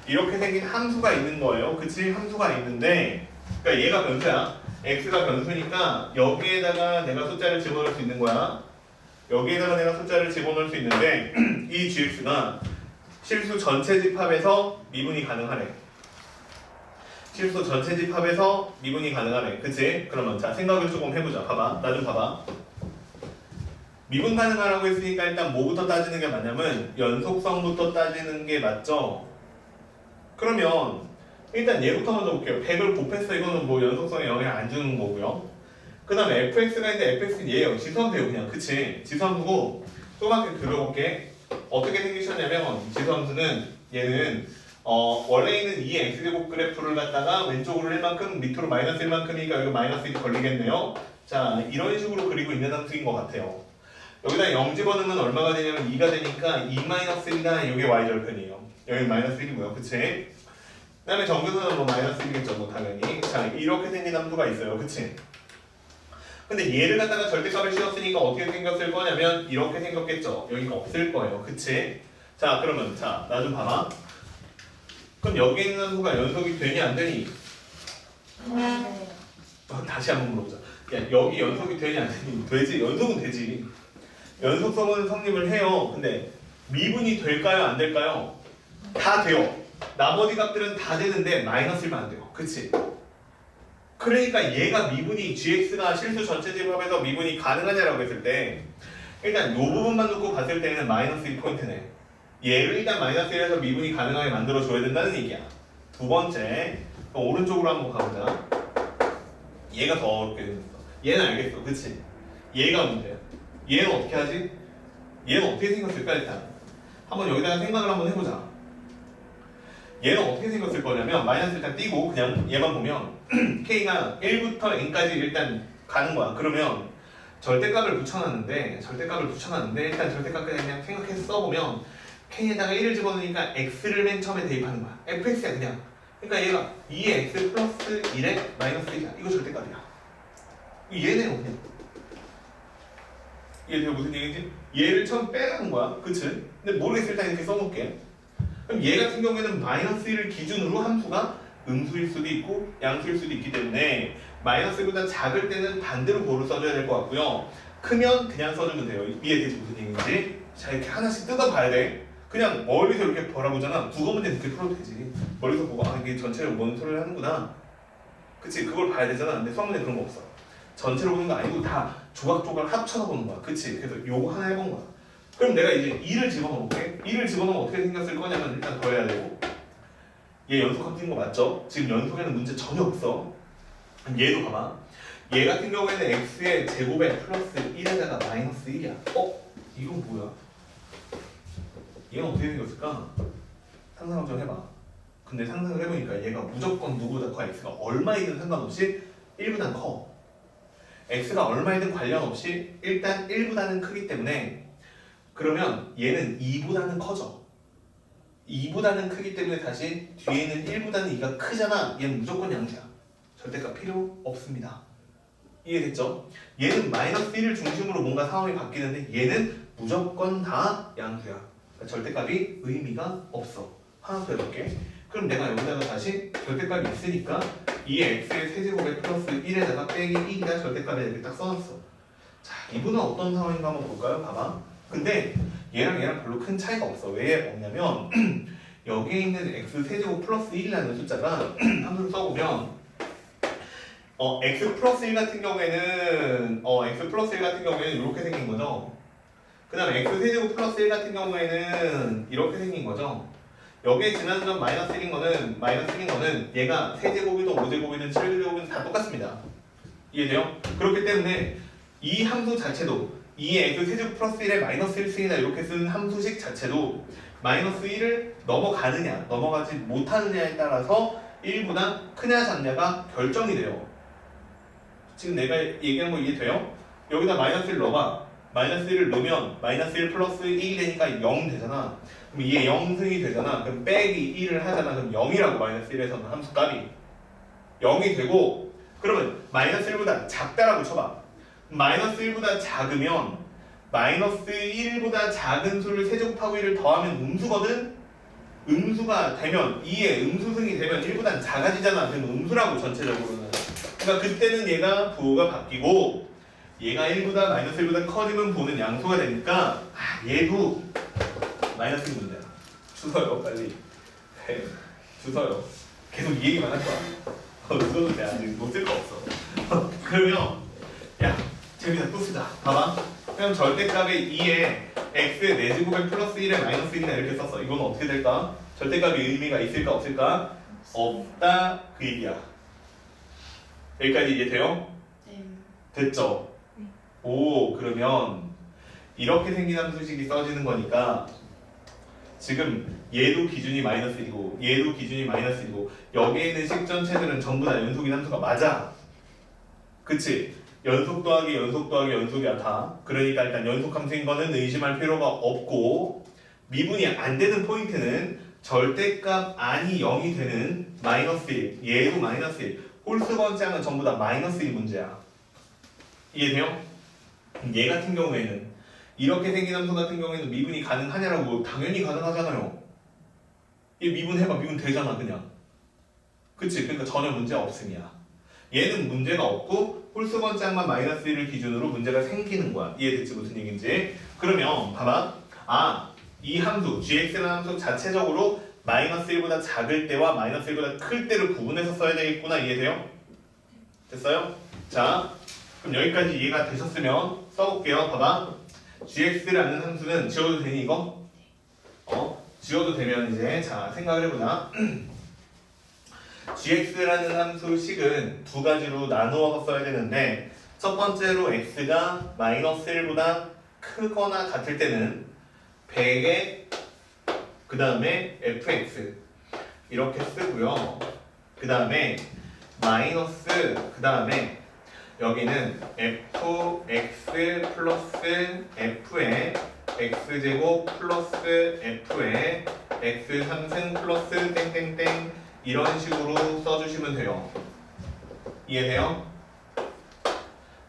이렇게 생긴 함수가 있는 거예요. 그치? 함수가 있는데 그러니까 얘가 변수야. x가 변수니까 여기에다가 내가 숫자를 집어넣을 수 있는 거야. 여기에다가 내가 숫자를 집어넣을 수 있는데 이 gx가 실수 전체 집합에서 미분이 가능하래. 실수 전체 집합에서 미분이 가능하네. 그치? 그러면 자 생각을 조금 해보자. 봐봐. 나 좀 봐봐. 미분 가능하라고 했으니까 일단 뭐부터 따지는 게 맞냐면 연속성부터 따지는 게 맞죠? 그러면 일단 얘부터 먼저 볼게요. 100을 곱했어. 이거는 뭐 연속성에 영향 안 주는 거고요. 그 다음에 fx가 있는데 fx는 얘예요. 지수함수예요 그냥. 그치? 지수함수고 조금만 그려볼게. 어떻게 생기셨냐면 지수함수는 얘는 원래 있는 이 x제곱 그래프를 갖다가 왼쪽으로 1만큼 밑으로 마이너스 1만큼이니까 여기 마이너스 1이 걸리겠네요. 자 이런 식으로 그리고 있는 함수인 것 같아요. 여기다 0 집어넣으면 얼마가 되냐면 2가 되니까 2-1이다. 이게 y절편이에요. 여기 마이너스 1이고요. 그치? 그 다음에 정근선은 뭐 마이너스 1이겠죠. 뭐 당연히. 자 이렇게 생긴 함수가 있어요. 그치? 근데 얘를 갖다가 절대값을 씌웠으니까 어떻게 생겼을 거냐면 이렇게 생겼겠죠. 여기가 없을 거예요. 그치? 자 그러면 자 나 좀 봐봐. 그럼 여기 있는 함수가 연속이 되니 안 되니? 네. 다시 한번 물어보자. 야 여기 연속이 되니 안 되니? 되지. 연속은 되지. 연속성은 성립을 해요. 근데 미분이 될까요? 안 될까요? 다 돼요. 나머지 값들은 다 되는데 마이너스 1만 안 돼요. 그치? 그러니까 얘가 미분이 gx가 실수 전체 집합에서 미분이 가능하냐라고 했을 때 일단 이 부분만 놓고 봤을 때는 마이너스 1포인트네. 얘를 일단 마이너스 1에서 미분이 가능하게 만들어줘야 된다는 얘기야. 두 번째 오른쪽으로 한번 가보자. 얘가 더 어렵게 생겼어. 얘는 알겠어. 그치? 얘가 문제야. 얘는 어떻게 하지? 얘는 어떻게 생겼을까 일단 한번 여기다가 생각을 한번 해보자. 얘는 어떻게 생겼을 거냐면 마이너스 일단 띄고 그냥 얘만 보면 k가 1부터 n까지 일단 가는 거야. 그러면 절대값을 붙여놨는데 일단 절대값까지 그냥 생각해서 써보면 k에다가 1을 집어넣으니까 x를 맨 처음에 대입하는 거야. fx야 그냥. 그러니까 얘가 2x 플러스 1에 마이너스 1이야. 이거 절대값이야. 얘네요 그냥. 이게 무슨 얘기지? 얘를 처음 빼라는 거야. 그치? 근데 모르겠을 때 이렇게 써놓을게. 그럼 얘 같은 경우에는 마이너스 1을 기준으로 함수가 음수일 수도 있고 양수일 수도 있기 때문에 마이너스 1보다 작을 때는 반대로 보를 써줘야 될 것 같고요. 크면 그냥 써주면 돼요. 이해되지 무슨 얘기인지? 자 이렇게 하나씩 뜯어봐야 돼. 그냥 멀리서 이렇게 바라보잖아. 국어 문제 이렇게 풀어도 되지. 멀리서 보고 아 이게 전체를 뭔 소리를 하는구나. 그치? 그걸 봐야 되잖아. 근데 수학 문제 그런 거 없어. 전체로 보는 거 아니고 다 조각조각 합쳐서 보는 거야. 그치? 그래서 요거 하나 해본 거야. 그럼 내가 이제 2를 집어넣을게. 2를 집어넣으면 어떻게 생겼을 거냐면 일단 더해야 되고 얘 연속 합친 거 맞죠? 지금 연속에는 문제 전혀 없어. 그럼 얘도 봐봐. 얘 같은 경우에는 x의 제곱에 플러스 1에다가 마이너스 1이야. 이건 뭐야? 얘는 어떻게 생겼을까? 상상을 좀 해봐. 근데 상상을 해보니까 얘가 무조건 누구보다 커. x가 얼마이든 상관없이 1보단 커. x가 얼마이든 관련 없이 일단 1보다는 크기 때문에 그러면 얘는 2보다는 커져. 2보다는 크기 때문에 다시 뒤에는 1보다는 2가 크잖아. 얘는 무조건 양수야. 절대값 필요 없습니다. 이해됐죠? 얘는 마이너스 1을 중심으로 뭔가 상황이 바뀌는데 얘는 무조건 다 양수야. 그러니까 절대값이 의미가 없어. 하나 더 해볼게. 그럼 내가 여기다가 다시 절대값이 있으니까 이 x의 세제곱에 플러스 1에다가 빼기 1이다 절대값에 이렇게 딱 써놨어. 자, 이분은 어떤 상황인가 한번 볼까요? 봐봐. 근데 얘랑 별로 큰 차이가 없어. 왜 없냐면 여기에 있는 x 세제곱 플러스 1이라는 숫자가 함수를 써보면 x 플러스 1 같은 경우에는 이렇게 생긴 거죠. 그 다음에 x 세제곱 플러스 1 같은 경우에는 이렇게 생긴 거죠. 여기에 지난점 마이너스 1인 거는 얘가 세제곱이든 5제곱이든 7제곱이든 다 똑같습니다. 이해돼요? 그렇기 때문에 이 함수 자체도 이 x 세제곱 플러스 1에 마이너스 1승이다 이렇게 쓴 함수식 자체도 마이너스 1을 넘어가느냐 넘어가지 못하느냐에 따라서 1보다 크냐 작냐가 결정이 돼요. 지금 내가 얘기한 거 이해돼요? 여기다 마이너스 1 넣어봐. 마이너스 1을 넣으면 마이너스 1 플러스 1이 되니까 0 되잖아. 그럼 이게 0승이 되잖아. 그럼 빼기 1을 하잖아. 그럼 0이라고 마이너스 1에서는 함수값이 0이 되고 그러면 마이너스 1보다 작다라고 쳐봐. 마이너스 1보다 작으면 마이너스 1보다 작은 수를 세제곱하고 1을 더하면 음수거든? 음수가 되면 2의 음수승이 되면 1보다 작아지잖아. 그럼 음수라고 전체적으로는. 그러니까 그때는 얘가 부호가 바뀌고 얘가 1보다 마이너스 1보다 커지면 부호는 양수가 되니까 얘도 마이너스 1 문제야. 주서요 빨리. 네, 주서요. 계속 이 얘기만 할 거야. 주서도 돼. 아직 못 쓸 거 없어. 그러면 야 재미있다 또 쓰자. 봐봐. 그럼 절대값의 2에 x의 4제곱에 플러스 1에 마이너스 1이나 이렇게 썼어. 이건 어떻게 될까? 절대값의 의미가 있을까 없을까? 없다 그 얘기야. 여기까지 이해돼요? 네. 됐죠? 오 그러면 이렇게 생긴 함수식이 써지는 거니까 지금 얘도 기준이 마이너스 1이고 얘도 기준이 마이너스 1이고 여기에 있는 식 전체들은 전부 다 연속인 함수가 맞아. 그치? 연속 더하기 연속이야 다. 그러니까 일단 연속 함수인 거는 의심할 필요가 없고 미분이 안 되는 포인트는 절대값 아니 0이 되는 마이너스 1 얘도 마이너스 1 홀수 번째항은 전부 다 마이너스 1 문제야. 이해돼요? 얘 같은 경우에는 이렇게 생긴 함수 같은 경우에는 미분이 가능하냐라고 당연히 가능하잖아요. 얘 미분해봐 미분 되잖아 그냥. 그치? 그러니까 전혀 문제 없음이야. 얘는 문제가 없고 홀수 번째항만 마이너스 1을 기준으로 문제가 생기는 거야. 이해됐지 무슨 얘기인지? 그러면 봐봐. 이 함수 gx라는 함수 자체적으로 마이너스 1보다 작을 때와 마이너스 1보다 클 때를 구분해서 써야 되겠구나. 이해돼요? 됐어요? 자 그럼 여기까지 이해가 되셨으면 써볼게요. 봐봐. gx라는 함수는 지워도 되니 이거? 지워도 되면 이제 자 생각을 해보자. gx라는 함수식은 두 가지로 나누어서 써야 되는데 첫 번째로 x가 마이너스 1보다 크거나 같을 때는 100에 그 다음에 fx 이렇게 쓰고요. 그 다음에 마이너스 그 다음에 여기는 fx 플러스 f에 x제곱 플러스 f에 x 3승 플러스 땡땡땡 이런 식으로 써주시면 돼요. 이해돼요?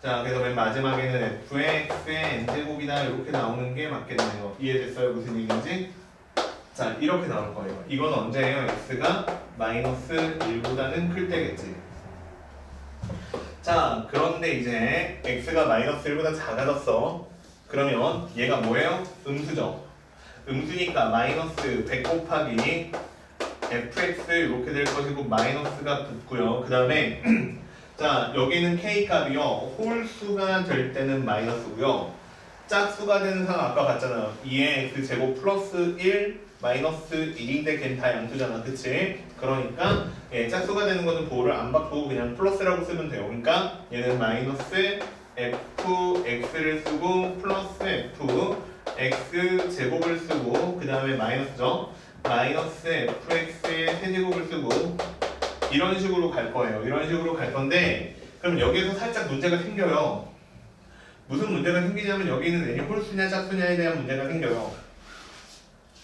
자 그래서 맨 마지막에는 f의 x의 n제곱이다 이렇게 나오는 게 맞겠네요. 이해됐어요? 무슨 얘기인지? 자 이렇게 나올 거예요. 이건 언제예요? x가 마이너스 1보다는 클 때겠지. 자 그런데 이제 x가 마이너스 1보다 작아졌어. 그러면 얘가 뭐예요? 음수죠. 음수니까 마이너스 100 곱하기 fx 이렇게 될 것이고 마이너스가 붙고요. 그 다음에 자 여기는 k값이요 홀수가 될 때는 마이너스고요 짝수가 되는 상황 아까 봤잖아요. 2의 x제곱 플러스 1 마이너스 1인데 걔는 다 양수잖아. 그치? 그러니까 짝수가 되는 거는 보호를 안 받고 그냥 플러스라고 쓰면 돼요. 그러니까 얘는 마이너스 fx를 쓰고 플러스 f x 제곱을 쓰고 그 다음에 마이너스죠. 마이너스 fx의 세제곱을 쓰고 이런 식으로 갈 거예요. 이런 식으로 갈 건데 그럼 여기에서 살짝 문제가 생겨요. 무슨 문제가 생기냐면 여기는 n이 홀수냐 짝수냐에 대한 문제가 생겨요.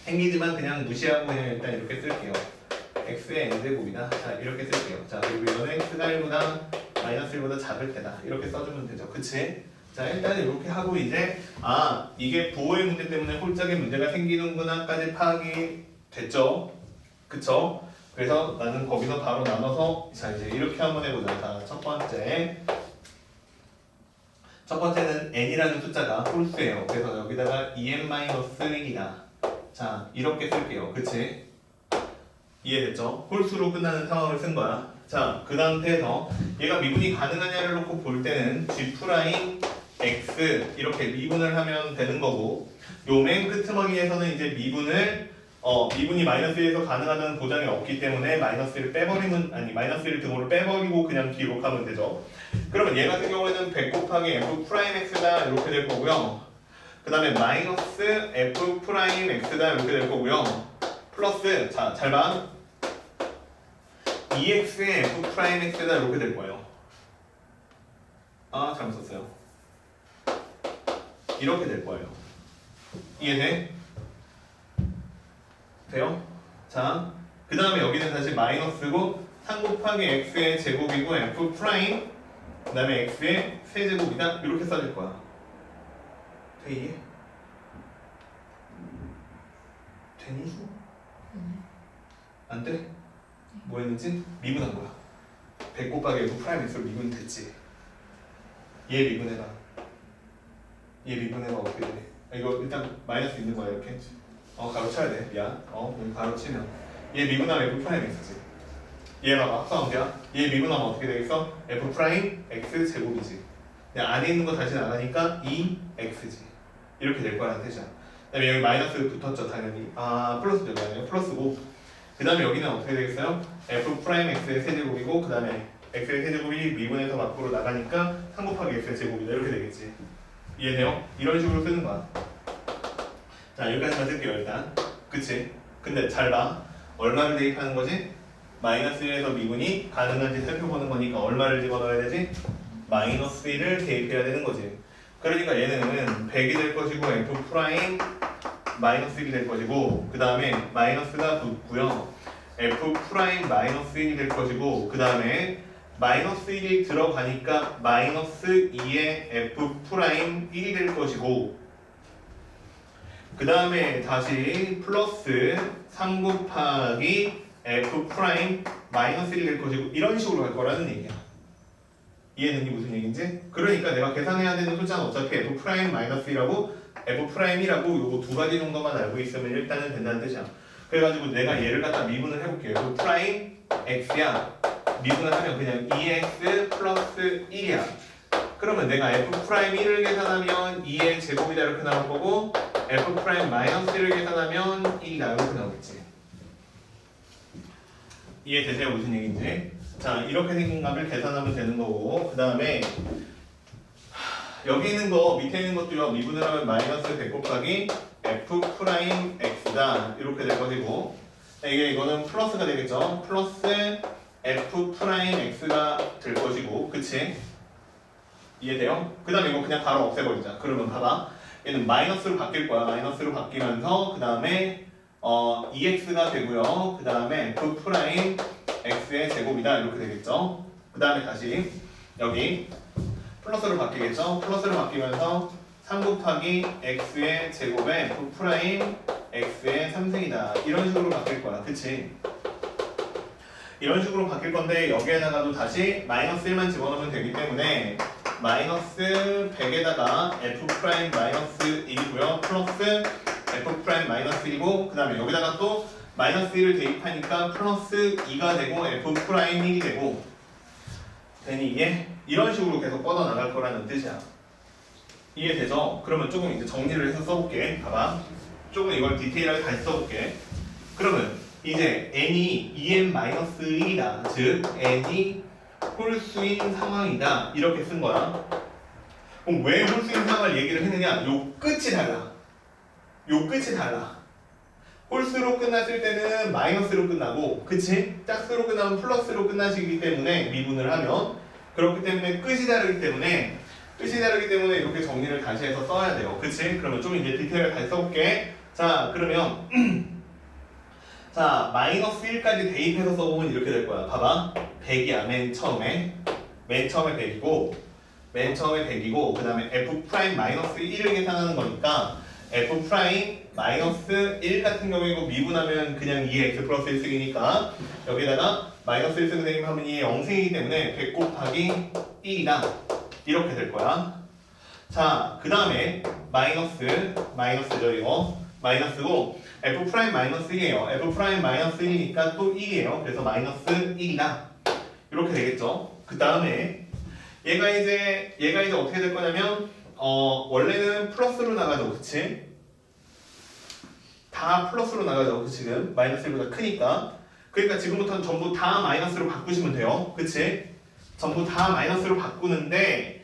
생기지만 그냥 무시하고 그냥 일단 이렇게 쓸게요. x의 n제곱이다. 자 이렇게 쓸게요. 자 그리고 이거는 x가 1보다 마이너스 1보다 작을 때다. 이렇게 써주면 되죠. 그치? 자 일단 이렇게 하고 이제 이게 부호의 문제 때문에 홀짝의 문제가 생기는구나까지 파악이 됐죠. 그쵸? 그래서 나는 거기서 바로 나눠서 자 이제 이렇게 한번 해보자. 자 첫 번째는 n이라는 숫자가 홀수예요. 그래서 여기다가 2n-1이다. 자 이렇게 쓸게요. 그치? 이해됐죠? 홀수로 끝나는 상황을 쓴 거야. 자 그 상태에서 얘가 미분이 가능하냐를 놓고 볼 때는 g 프라임 x 이렇게 미분을 하면 되는 거고 요 맨 끄트머리에서는 이제 미분이 마이너스 1에서 가능하다는 보장이 없기 때문에 마이너스를 빼버리면 마이너스 1 등호를 빼버리고 그냥 기록하면 되죠. 그러면 얘 같은 경우에는 100 곱하기 f 프라임 x다 이렇게 될 거고요. 그 다음에 마이너스 f 프라임 x다 이렇게 될 거고요. 플러스 자 잘 봐. 2x의 f 프라임 x다 이렇게 될 거예요. 잘못 썼어요. 이렇게 될 거예요. 이해돼? 돼요? 자, 그 다음에 여기는 다시 마이너스고 3 곱하기 x의 제곱이고 f 프라임 그 다음에 x의 세제곱이다 이렇게 써질 거야. 돼 이해? 되니? 안 돼? 뭐 했는지? 미분한 거야. 100 곱하기 f 프라임 x로 미분 됐지. 얘 미분해봐. 얘 미분해봐 어떻게 돼? 이거 일단 마이너스 있는 거야 이렇게. 가로 쳐야 돼. 미안. 여기 가로 치면 얘 미분하면 f 프라임 x지. 얘 봐봐. 합성함수야. 얘 미분하면 어떻게 되겠어? f 프라임 x 제곱이지. 그냥 안에 있는 거 다시 나가니까 2x지. 이렇게 될 거라는 뜻이야. 그다음에 여기 마이너스 붙었죠 당연히. 플러스 되고 아니에요. 플러스고. 그 다음에 여기는 어떻게 되겠어요? f 프라임 x의 세제곱이고 그 다음에 x의 세제곱이 미분에서 밖으로 나가니까 3 곱하기 x의 제곱이다 이렇게 되겠지. 이해돼요? 이런 식으로 쓰는 거야. 자 여기까지만 쓸게요 일단. 그치? 근데 잘 봐. 얼마를 대입하는 거지? 마이너스 1에서 미분이 가능한지 살펴보는 거니까 얼마를 집어넣어야 되지? 마이너스 1을 대입해야 되는 거지. 그러니까 얘는 100이 될 것이고 f 프라임 마이너스 1이 될 것이고 그 다음에 마이너스가 붙고요. f 프라임 마이너스 1이 될 것이고 그 다음에 마이너스 1이 들어가니까 마이너스 2의 f 프라임 1이 될 것이고 그 다음에 다시 플러스 3 곱하기 f 프라임 마이너스 1이 될 것이고 이런 식으로 갈 거라는 얘기야. 이해되니 무슨 얘기인지? 그러니까 내가 계산해야 되는 숫자는 어차피 f 프라임 마이너스 1하고 f 프라임이라고 요거 두 가지 정도만 알고 있으면 일단은 된다는 뜻이야. 그래가지고 내가 얘를 갖다 미분을 해볼게요. f 프라임 x야. 미분을 하면 그냥 2x 플러스 1이야. 그러면 내가 f 프라임 1을 계산하면 2의 제곱이다 이렇게 나올 거고 f 프라임 마이너스 1을 계산하면 1이다 이렇게 나오겠지. 이해되세요 무슨 얘기인지? 자 이렇게 생긴 값을 계산하면 되는 거고 그 다음에 여기 있는 거 밑에 있는 것도요 미분을 하면 마이너스 100 곱하기 f 프라임 x다 이렇게 될 것이고 이거는 플러스가 되겠죠. 플러스 f 프라임 x가 될 것이고 그치? 이해돼요? 그 다음에 이거 그냥 바로 없애버리자. 그러면 봐봐 얘는 마이너스로 바뀔 거야. 마이너스로 바뀌면서 그 다음에 2x가 되고요. 그 다음에 f 프라임 x의 제곱이다 이렇게 되겠죠. 그 다음에 다시 여기 플러스로 바뀌겠죠. 플러스로 바뀌면서 3 곱하기 x의 제곱에 f 프라임 x의 3승이다 이런 식으로 바뀔 거야. 그치? 이런 식으로 바뀔 건데 여기에다가도 다시 마이너스 1만 집어넣으면 되기 때문에 마이너스 100에다가 f 프라임 마이너스 1이고요. 플러스 f 프라임 마이너스 1이고 그 다음에 여기다가 또 마이너스 1을 대입하니까 플러스 2가 되고 f 프라임 1이 되고 되니 이게 이런 식으로 계속 뻗어나갈 거라는 뜻이야. 이해되죠? 그러면 조금 이제 정리를 해서 써볼게. 봐봐. 조금 이걸 디테일하게 다시 써볼게. 그러면 이제 n이 2n-1이다. 즉 n이 홀수인 상황이다. 이렇게 쓴 거야. 그럼 왜 홀수인 상황을 얘기를 했느냐? 요 끝이 달라. 요 끝이 달라. 홀수로 끝났을 때는 마이너스로 끝나고, 그치? 짝수로 끝나면 플러스로 끝나시기 때문에 미분을 하면, 그렇기 때문에 끝이 다르기 때문에 이렇게 정리를 다시 해서 써야 돼요. 그치? 그러면 좀 이제 디테일을 다시 써볼게. 자, 그러면 자, 마이너스 1까지 대입해서 써보면 이렇게 될 거야. 봐봐. 100이야, 맨 처음에 100이고, 그 다음에 f 프라임 마이너스 1을 계산하는 거니까 f 프라임 마이너스 1 같은 경우이고 미분하면 그냥 2x 플러스 1 쓰기니까 여기다가 마이너스 1 쓰게 되면 이게 0승이기 때문에 100 곱하기 1이다. 이렇게 될 거야. 자, 그 다음에 마이너스죠 이거. 마이너스고 f 프라임 마이너스 1이에요. f 프라임 마이너스 1이니까 또 1이에요. 그래서 마이너스 1이다. 이렇게 되겠죠. 그 다음에 얘가 이제 어떻게 될 거냐면 원래는 플러스로 나가죠. 그치? 다 플러스로 나가죠. 지금 마이너스 1보다 크니까. 그러니까 지금부터는 전부 다 마이너스로 바꾸시면 돼요. 그치? 전부 다 마이너스로 바꾸는데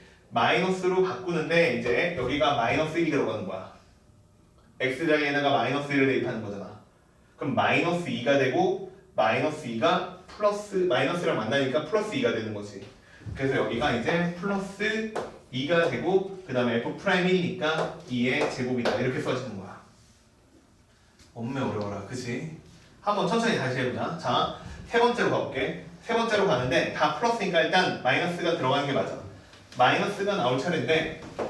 이제 여기가 마이너스 1이 들어가는 거야. x 자리에다가 마이너스 1을 대입하는 거잖아. 그럼 마이너스 2가 되고 마이너스 2가 마이너스랑 만나니까 플러스 2가 되는 거지. 그래서 여기가 이제 플러스 2가 되고 그 다음에 f 프라임 1이니까 2의 제곱이다. 이렇게 써지는 거야. 엄매 어려워라. 그치? 한번 천천히 다시 해보자. 자, 세 번째로 가볼게. 세 번째로 가는데 다 플러스니까 일단 마이너스가 들어가는 게 맞아. 마이너스가 나올 차례인데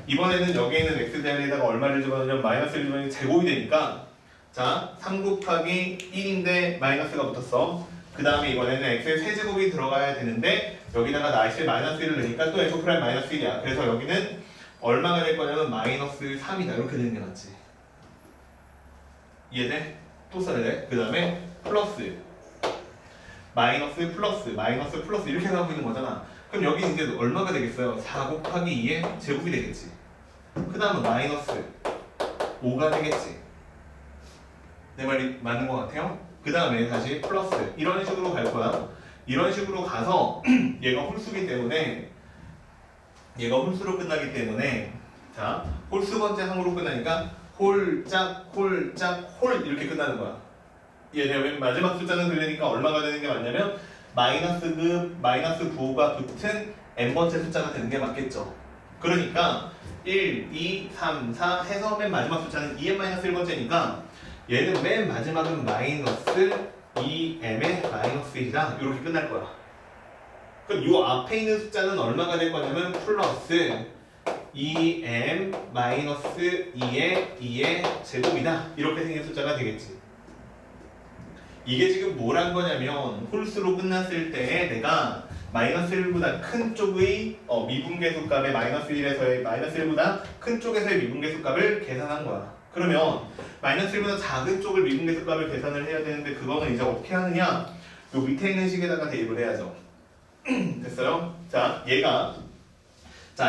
이번에는 여기에 있는 x 자리에다가 얼마를 집어넣으면 마이너스를 집어넣으면 제곱이 되니까 자, 3 곱하기 1인데 마이너스가 붙었어. 그 다음에 이번에는 x의 세제곱이 들어가야 되는데 여기다가 나이스 마이너스 1을 넣으니까 또 f 프라임 마이너스 1이야. 그래서 여기는 얼마가 될 거냐면 마이너스 3이다. 이렇게 되는 게 맞지. 이해돼? 또 써야 돼. 그 다음에 플러스 마이너스 플러스 이렇게 가고 있는 거잖아. 그럼 여기 이제 얼마가 되겠어요? 4 곱하기 2의 제곱이 되겠지. 그 다음은 마이너스 5가 되겠지. 내 말이 맞는 것 같아요? 그 다음에 다시 플러스 이런 식으로 갈 거야. 이런 식으로 가서 얘가 홀수기 때문에 홀수로 끝나기 때문에 자, 홀수 번째 항으로 끝나니까 홀짝 홀 이렇게 끝나는 거야. 얘네 맨 마지막 숫자는 그러니까 얼마가 되는 게 맞냐면 마이너스 9가 붙은 n번째 숫자가 되는 게 맞겠죠. 그러니까 1, 2, 3, 4 해서 맨 마지막 숫자는 2n-1번째니까 얘는 맨 마지막은 마이너스 2m의 마이너스 1이다. 이렇게 끝날 거야. 그럼 이 앞에 있는 숫자는 얼마가 될 거냐면 플러스 2m 마이너스 2의 제곱이다. 이렇게 생긴 숫자가 되겠지. 이게 지금 뭘 한 거냐면 홀수로 끝났을 때 내가 마이너스 1보다 큰 쪽의 미분계수값의 마이너스 1보다 큰 쪽에서의 미분계수값을 계산한 거야. 그러면 마이너스 1보다 작은 쪽을 미분계수값을 계산을 해야 되는데 그거는 이제 어떻게 하느냐? 요 밑에 있는 식에다가 대입을 해야죠. 됐어요? 자,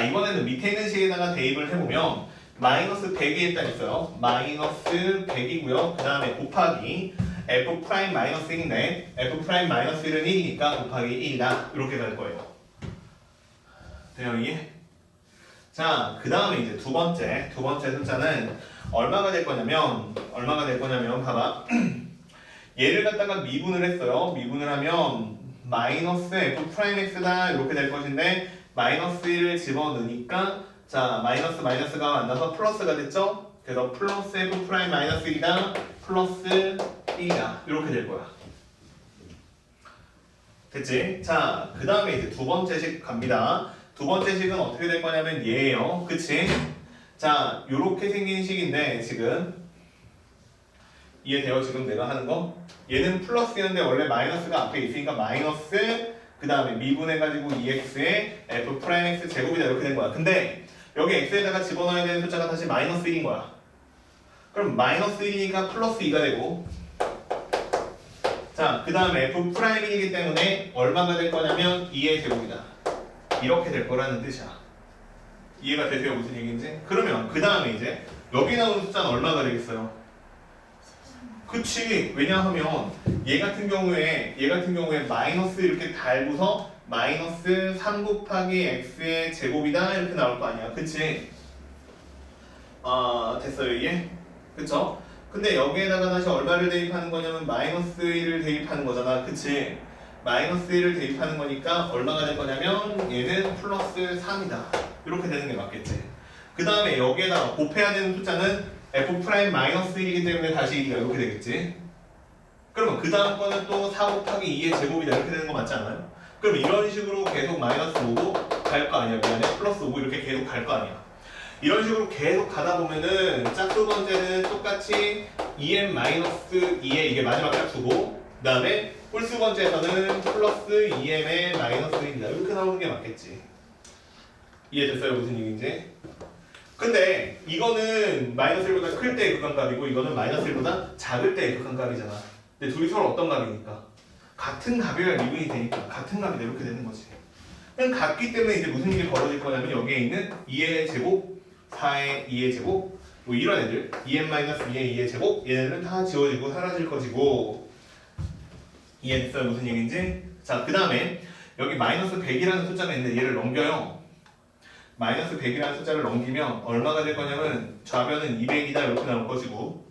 이번에는 밑에 있는 식에다가 대입을 해보면 마이너스 100이 일단 있어요. 마이너스 100이고요. 그 다음에 곱하기 f 프라임 마이너스 1인데 f 프라임 마이너스 1은 1이니까 곱하기 1이다. 이렇게 될 거예요. 돼요 이게? 자, 그 다음에 이제 두 번째 숫자는 얼마가 될 거냐면 봐봐. 얘를 갖다가 미분을 했어요. 미분을 하면 마이너스 f 프라임 x다 이렇게 될 것인데 마이너스 1을 집어넣으니까 자, 마이너스가 만나서 플러스가 됐죠? 그래서 플러스 f 프라임 마이너스 1이다 플러스 1이다 이렇게 될 거야. 됐지? 자, 그 다음에 이제 두 번째 식 갑니다. 두 번째 식은 어떻게 될 거냐면 얘예요. 그치? 자, 요렇게 생긴 식인데 지금 이해돼요? 지금 내가 하는 거? 얘는 플러스였는데 원래 마이너스가 앞에 있으니까 마이너스 그 다음에 미분해가지고 2x에 f 프라임 x 제곱이다 이렇게 된 거야. 근데 여기 x에다가 집어넣어야 되는 숫자가 다시 마이너스 1인 거야. 그럼 마이너스 1이니까 플러스 2가 되고 자, 그 다음에 f 프라임 1이기 때문에 얼마가 될 거냐면 2의 제곱이다. 이렇게 될 거라는 뜻이야. 이해가 되세요? 무슨 얘기인지? 그러면 그 다음에 이제 여기 나오는 숫자는 얼마가 되겠어요? 그치. 왜냐하면 얘 같은 경우에 마이너스 이렇게 달고서 마이너스 3 곱하기 x의 제곱이다 이렇게 나올 거 아니야. 그치? 아 됐어요 이게? 그쵸? 근데 여기에다가 다시 얼마를 대입하는 거냐면 마이너스 1을 대입하는 거잖아. 그치? 마이너스 1을 대입하는 거니까 얼마가 될 거냐면 얘는 플러스 3이다. 이렇게 되는 게 맞겠지. 그 다음에 여기에다가 곱해야 되는 숫자는 f 프라임 마이너스 1이기 때문에 다시 1이가 이렇게 되겠지. 그러면 그 다음 거는 또 4 곱하기 2의 제곱이다 이렇게 되는 거 맞지 않아요? 그럼 이런 식으로 계속 마이너스 5고 갈 거 아니야. 미안해. 플러스 5 이렇게 계속 갈 거 아니야. 이런 식으로 계속 가다 보면은 짝수 번째는 똑같이 2m-2에 이게 마지막 짝수고 그 다음에 홀수 번째에서는 플러스 2m의 마이너스 1이다 이렇게 나오는 게 맞겠지. 이해됐어요? 무슨 얘기인지? 근데 이거는 마이너스 1보다 클 때의 극한값이고 이거는 마이너스 1보다 작을 때의 극한값이잖아. 근데 둘이 서로 어떤 값이니까? 같은 값이라 미분이 되니까 같은 값이다 이렇게 되는 거지. 그냥 같기 때문에 이제 무슨 일이 벌어질 거냐면 여기에 있는 2의 제곱 4의 2의 제곱 뭐 이런 애들 2n-2의 2의 제곱 얘네들은 다 지워지고 사라질 것이고. 이해됐어요? 무슨 얘기인지? 자 그 다음에 여기 마이너스 100이라는 숫자가 있는데 얘를 넘겨요. 마이너스 100이라는 숫자를 넘기면 얼마가 될 거냐면 좌변은 200이다 이렇게 나올 것이고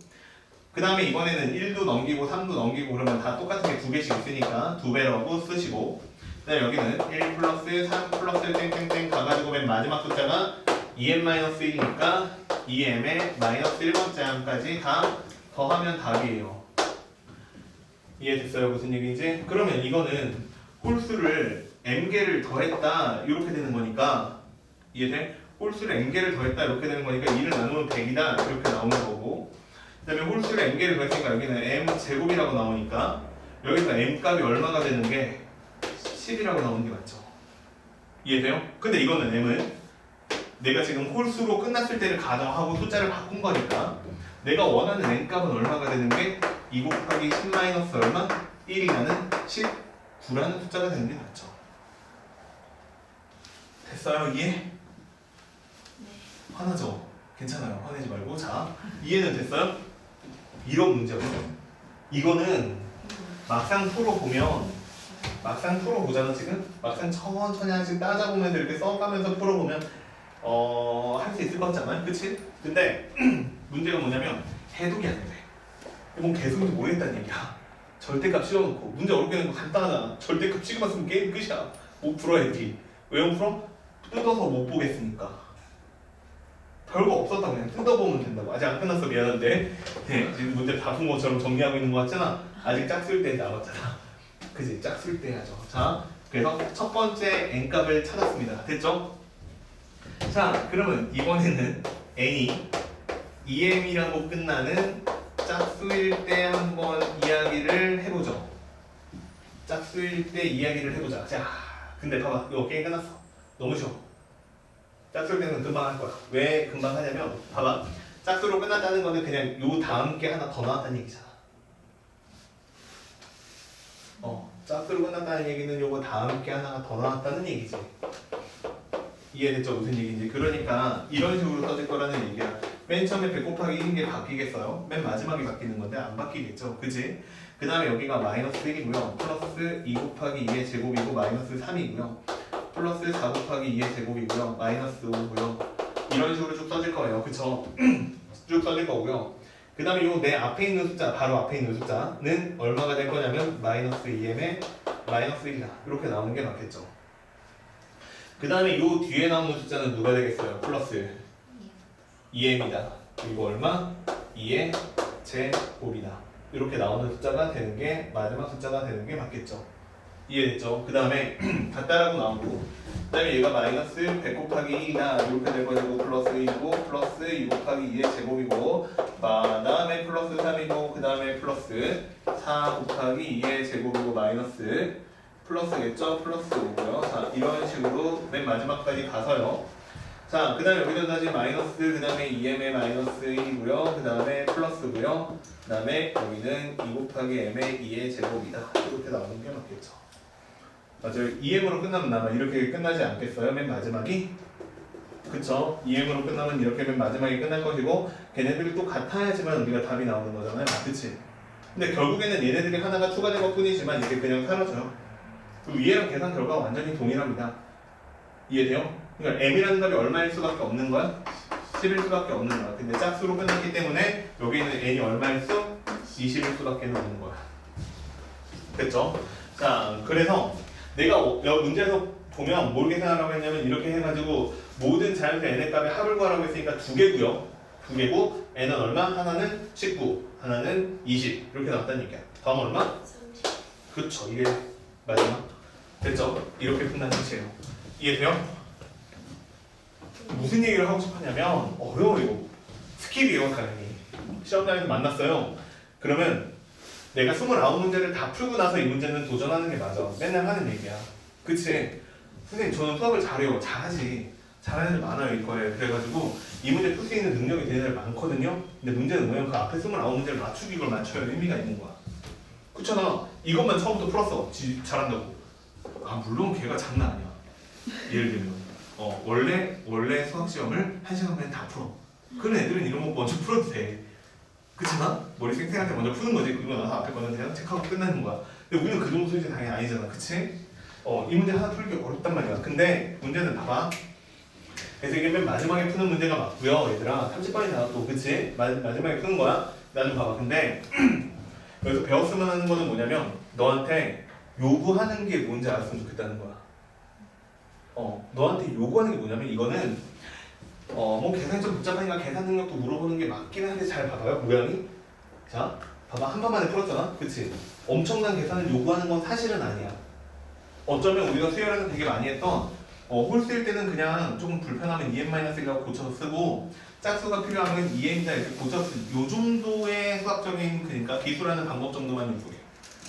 그 다음에 이번에는 1도 넘기고 3도 넘기고 그러면 다 똑같은 게 두 개씩 있으니까 두 배라고 쓰시고 그 다음에 여기는 1 플러스 3 플러스 땡땡땡 가가지고 맨 마지막 숫자가 2m-1이니까 2m의 마이너스 1번째 함까지 다 더하면 답이에요. 이해됐어요? 무슨 얘기인지? 그러면 이거는 홀수를 m개를 더했다 이렇게 되는 거니까 이해돼? 홀수를 m개를 더했다 이렇게 되는 거니까 2를 나누면 100이다 이렇게 나오는 거고 그 다음에 홀수를 m개를 더했으니까 여기는 m제곱이라고 나오니까 여기서 m값이 얼마가 되는 게 10이라고 나오는 게 맞죠. 이해돼요? 근데 이거는 m은 내가 지금 홀수로 끝났을 때를 가정하고 숫자를 바꾼 거니까 내가 원하는 n값은 얼마가 되는 게 2 곱하기 10 마이너스 얼마? 1이라는 19라는 숫자가 되는 게 맞죠. 됐어요? 이해? 네. 화나죠? 괜찮아요. 화내지 말고. 자, 이해는 됐어요? 이런 문제거든요. 이거는 막상 풀어보잖아 지금? 막상 천천히 하나씩 따져보면서 이렇게 써가면서 풀어보면 할 수 있을 것 같잖아요? 그치? 근데 문제가 뭐냐면 해독이 안 돼. 이건 계속인지 모르겠다는 얘기야. 절대값 씌워놓고 문제 어렵게 내는 거 간단하잖아. 절대값 찍어봤으면 게임 끝이야. 못 풀어야지. 왜 못 풀어? 뜯어서 못 보겠으니까. 별거 없었다 그냥 뜯어보면 된다고. 아직 안 끝났어. 미안한데 네, 지금 문제 다 푼 것처럼 정리하고 있는 거 같잖아. 아직 짝수일 때 남았잖아. 그지? 짝수일 때 하죠. 자, 그래서 첫 번째 n값을 찾았습니다. 됐죠? 자, 그러면 이번에는 n이 2m이라고 끝나는 짝수일 때 한번 이야기를 해보죠. 짝수일 때 이야기를 해보자. 자, 근데 봐봐. 이거 게임 끝났어. 너무 쉬워. 짝수일 때는 금방 할 거야. 왜 금방 하냐면 봐봐. 짝수로 끝났다는 거는 그냥 요 다음 게 하나 더 나왔다는 얘기잖아. 짝수로 끝났다는 얘기는 요거 다음 게 하나가 더 나왔다는 얘기지. 이해됐죠? 무슨 얘기인지. 그러니까 이런 식으로 써질 거라는 얘기야. 맨 처음에 100 곱하기 1인 게 바뀌겠어요? 맨 마지막에 바뀌는 건데 안 바뀌겠죠? 그치? 그 다음에 여기가 마이너스 1이고요. 플러스 2 곱하기 2의 제곱이고 마이너스 3이고요. 플러스 4 곱하기 2의 제곱이고요. 마이너스 5고요. 이런 식으로 쭉 써질 거예요. 그쵸? 쭉 써질 거고요. 그 다음에 요 내 앞에 있는 숫자, 바로 앞에 있는 숫자는 얼마가 될 거냐면 마이너스 2m의 마이너스 1이다. 이렇게 나오는 게 맞겠죠? 그 다음에 요 뒤에 나오는 숫자는 누가 되겠어요? 플러스 2m이다. 그리고 얼마? 2의 제곱이다. 이렇게 나오는 숫자가 되는 게 마지막 숫자가 되는 게 맞겠죠? 이해됐죠? 그 다음에 같다라고 나오고 그 다음에 얘가 마이너스 100 곱하기 2나 이렇게 될 거고 플러스 2고 플러스 2 곱하기 2의 제곱이고 그 다음에 플러스 3이고 그 다음에 플러스 4 곱하기 2의 제곱이고 마이너스 플러스겠죠? 플러스 5고요. 자, 이런 식으로 맨 마지막까지 가서요. 자, 그 다음에 여기도 다시 마이너스, 그 다음에 2m의 마이너스 1이고요. 그 다음에 플러스고요. 그 다음에 여기는 2 곱하기 m의 2의 제곱이다. 이렇게 나오는 게 맞겠죠. 맞아요. 2m으로 끝나면 아마 이렇게 끝나지 않겠어요? 맨 마지막이? 그쵸? 2m으로 끝나면 이렇게 맨 마지막에 끝날 것이고 걔네들이 또 같아야지만 우리가 답이 나오는 거잖아요. 그치? 근데 결국에는 얘네들이 하나가 추가된 것 뿐이지만 이게 그냥 사라져요. 그 위에랑 계산 결과가 완전히 동일합니다. 이해돼요? 그러니까 m이라는 값이 얼마일 수밖에 없는 거야? 10일 수밖에 없는 거야. 근데 짝수로 끝났기 때문에 여기 있는 n이 얼마일 수? 20일 수밖에 없는 거야. 됐죠? 자, 그래서 내가 문제에서 보면 뭘 계산하라고 했냐면 이렇게 해가지고 모든 자연수 n의 값의 합을 구하라고 했으니까 두 개고요. 두 개고 n은 얼마? 하나는 19, 하나는 20 이렇게 나왔다는 얘기야. 다음 얼마? 30. 그쵸, 이게 마지막. 됐죠? 이렇게 끝난 뜻이에요. 이해돼요? 무슨 얘기를 하고 싶었냐면 어려워 이거. 스킬이에요 당연히. 시험장에서 만났어요. 그러면 내가 29문제를 다 풀고 나서 이 문제는 도전하는 게 맞아. 맨날 하는 얘기야. 그치? 선생님 저는 수학을 잘해요. 잘하지. 잘하는 애들 많아요 이거에. 그래가지고 이 문제 풀 수 있는 능력이 되는 애들 많거든요. 근데 문제는 뭐냐면 그 앞에 29문제를 맞추기 이걸 맞춰야 의미가 있는 거야. 그렇잖아. 이것만 처음부터 풀었어. 잘한다고. 아 물론 걔가 장난 아니야. 예를 들면 원래 수학 시험을 1시간 만에 다 풀어. 그런 애들은 이런 거 먼저 풀어도 돼. 그치만 머리 쌩쌩할 때 먼저 푸는 거지. 그리고 나서 앞에 거는 그냥 체크하고 끝나는 거야. 근데 우리는 그 정도 수준이 당연히 아니잖아. 그치? 이 문제 하나 풀기 어렵단 말이야. 근데 문제는 봐봐. 그래서 이게 맨 마지막에 푸는 문제가 맞고요. 얘들아 30번이 나왔고 그치? 마지막에 푸는 거야. 나 좀 봐봐. 근데 여기서 배웠으면 하는 거는 뭐냐면 너한테 요구하는 게 뭔지 알았으면 좋겠다는 거야. 너한테 요구하는 게 뭐냐면 이거는 뭐 계산이 좀 복잡하니까 계산 능력도 물어보는 게 맞긴 한데 잘 봐봐요 모양이. 자 봐봐 한 번만에 풀었잖아. 그치? 엄청난 계산을 요구하는 건 사실은 아니야. 어쩌면 우리가 수열에서 되게 많이 했던 홀 쓸 때는 그냥 조금 불편하면 2n-1이라고 고쳐서 쓰고 짝수가 필요하면 2n자 이렇게 고쳐서 쓰고 요 정도의 수학적인 그러니까 기술하는 방법 정도만 요구해.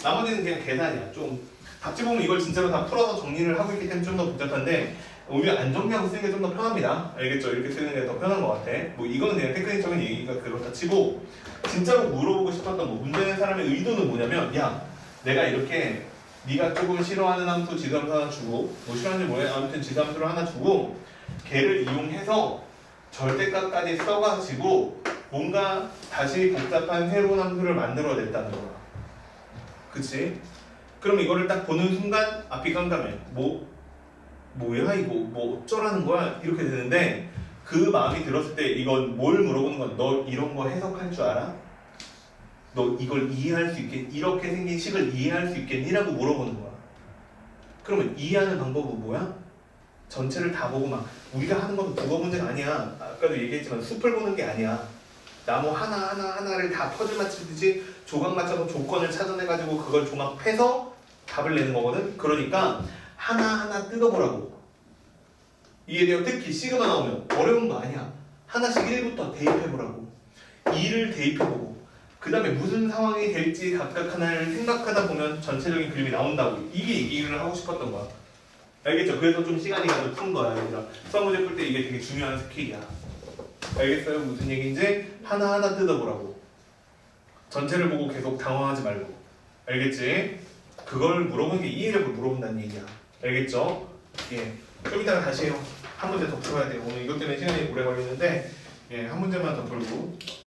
나머지는 그냥 계산이야. 좀 답지 보면 이걸 진짜로 다 풀어서 정리를 하고 있기 때문에 좀 더 복잡한데 오히려 안 정리하고 쓰는 게 좀 더 편합니다. 알겠죠? 이렇게 쓰는 게 더 편한 것 같아. 뭐 이거는 그냥 테크닉적인 얘기가 그렇다 치고 진짜로 물어보고 싶었던 뭐 문제 낸 사람의 의도는 뭐냐면 야 내가 이렇게 네가 조금 싫어하는 함수 지수함수 하나 주고 뭐 싫어하는지 모르겠 아무튼 지수함수를 하나 주고 걔를 이용해서 절대값까지 써가지고 뭔가 다시 복잡한 새로운 함수를 만들어냈다는 거야. 그치? 그럼 이거를 딱 보는 순간 앞이 깜깜해. 뭐야 이거 뭐 어쩌라는 거야 이렇게 되는데 그 마음이 들었을 때 이건 뭘 물어보는 건 너 이런 거 해석할 줄 알아? 너 이걸 이해할 수 있겠니? 이렇게 생긴 식을 이해할 수 있겠니? 라고 물어보는 거야. 그러면 이해하는 방법은 뭐야? 전체를 다 보고 막 우리가 하는 것도 국어 문제가 아니야. 아까도 얘기했지만 숲을 보는 게 아니야. 나무 하나를 다 퍼즐 맞추듯이 조각 맞춰서 조건을 찾아내가지고 그걸 종합해서 답을 내는 거거든. 그러니까 하나하나 뜯어보라고. 이해돼요? 특히 시그마 나오면 어려운 거 아니야. 하나씩 1부터 대입해보라고. 2를 대입해보고 그 다음에 무슨 상황이 될지 각각 하나를 생각하다 보면 전체적인 그림이 나온다고. 이게 얘기를 하고 싶었던 거야. 알겠죠? 그래서 좀 시간이 가서 푼 거야 얘들아. 수학 문제 풀 때 이게 되게 중요한 스킬이야. 알겠어요? 무슨 얘기인지 하나하나 뜯어보라고. 전체를 보고 계속 당황하지 말고. 알겠지? 그걸 물어보는 게 이해력을 물어본다는 얘기야. 알겠죠? 예. 좀 이따가 다시 해요. 한 문제 더 풀어야 돼요. 오늘 이것 때문에 시간이 오래 걸리는데 한 문제만 더 풀고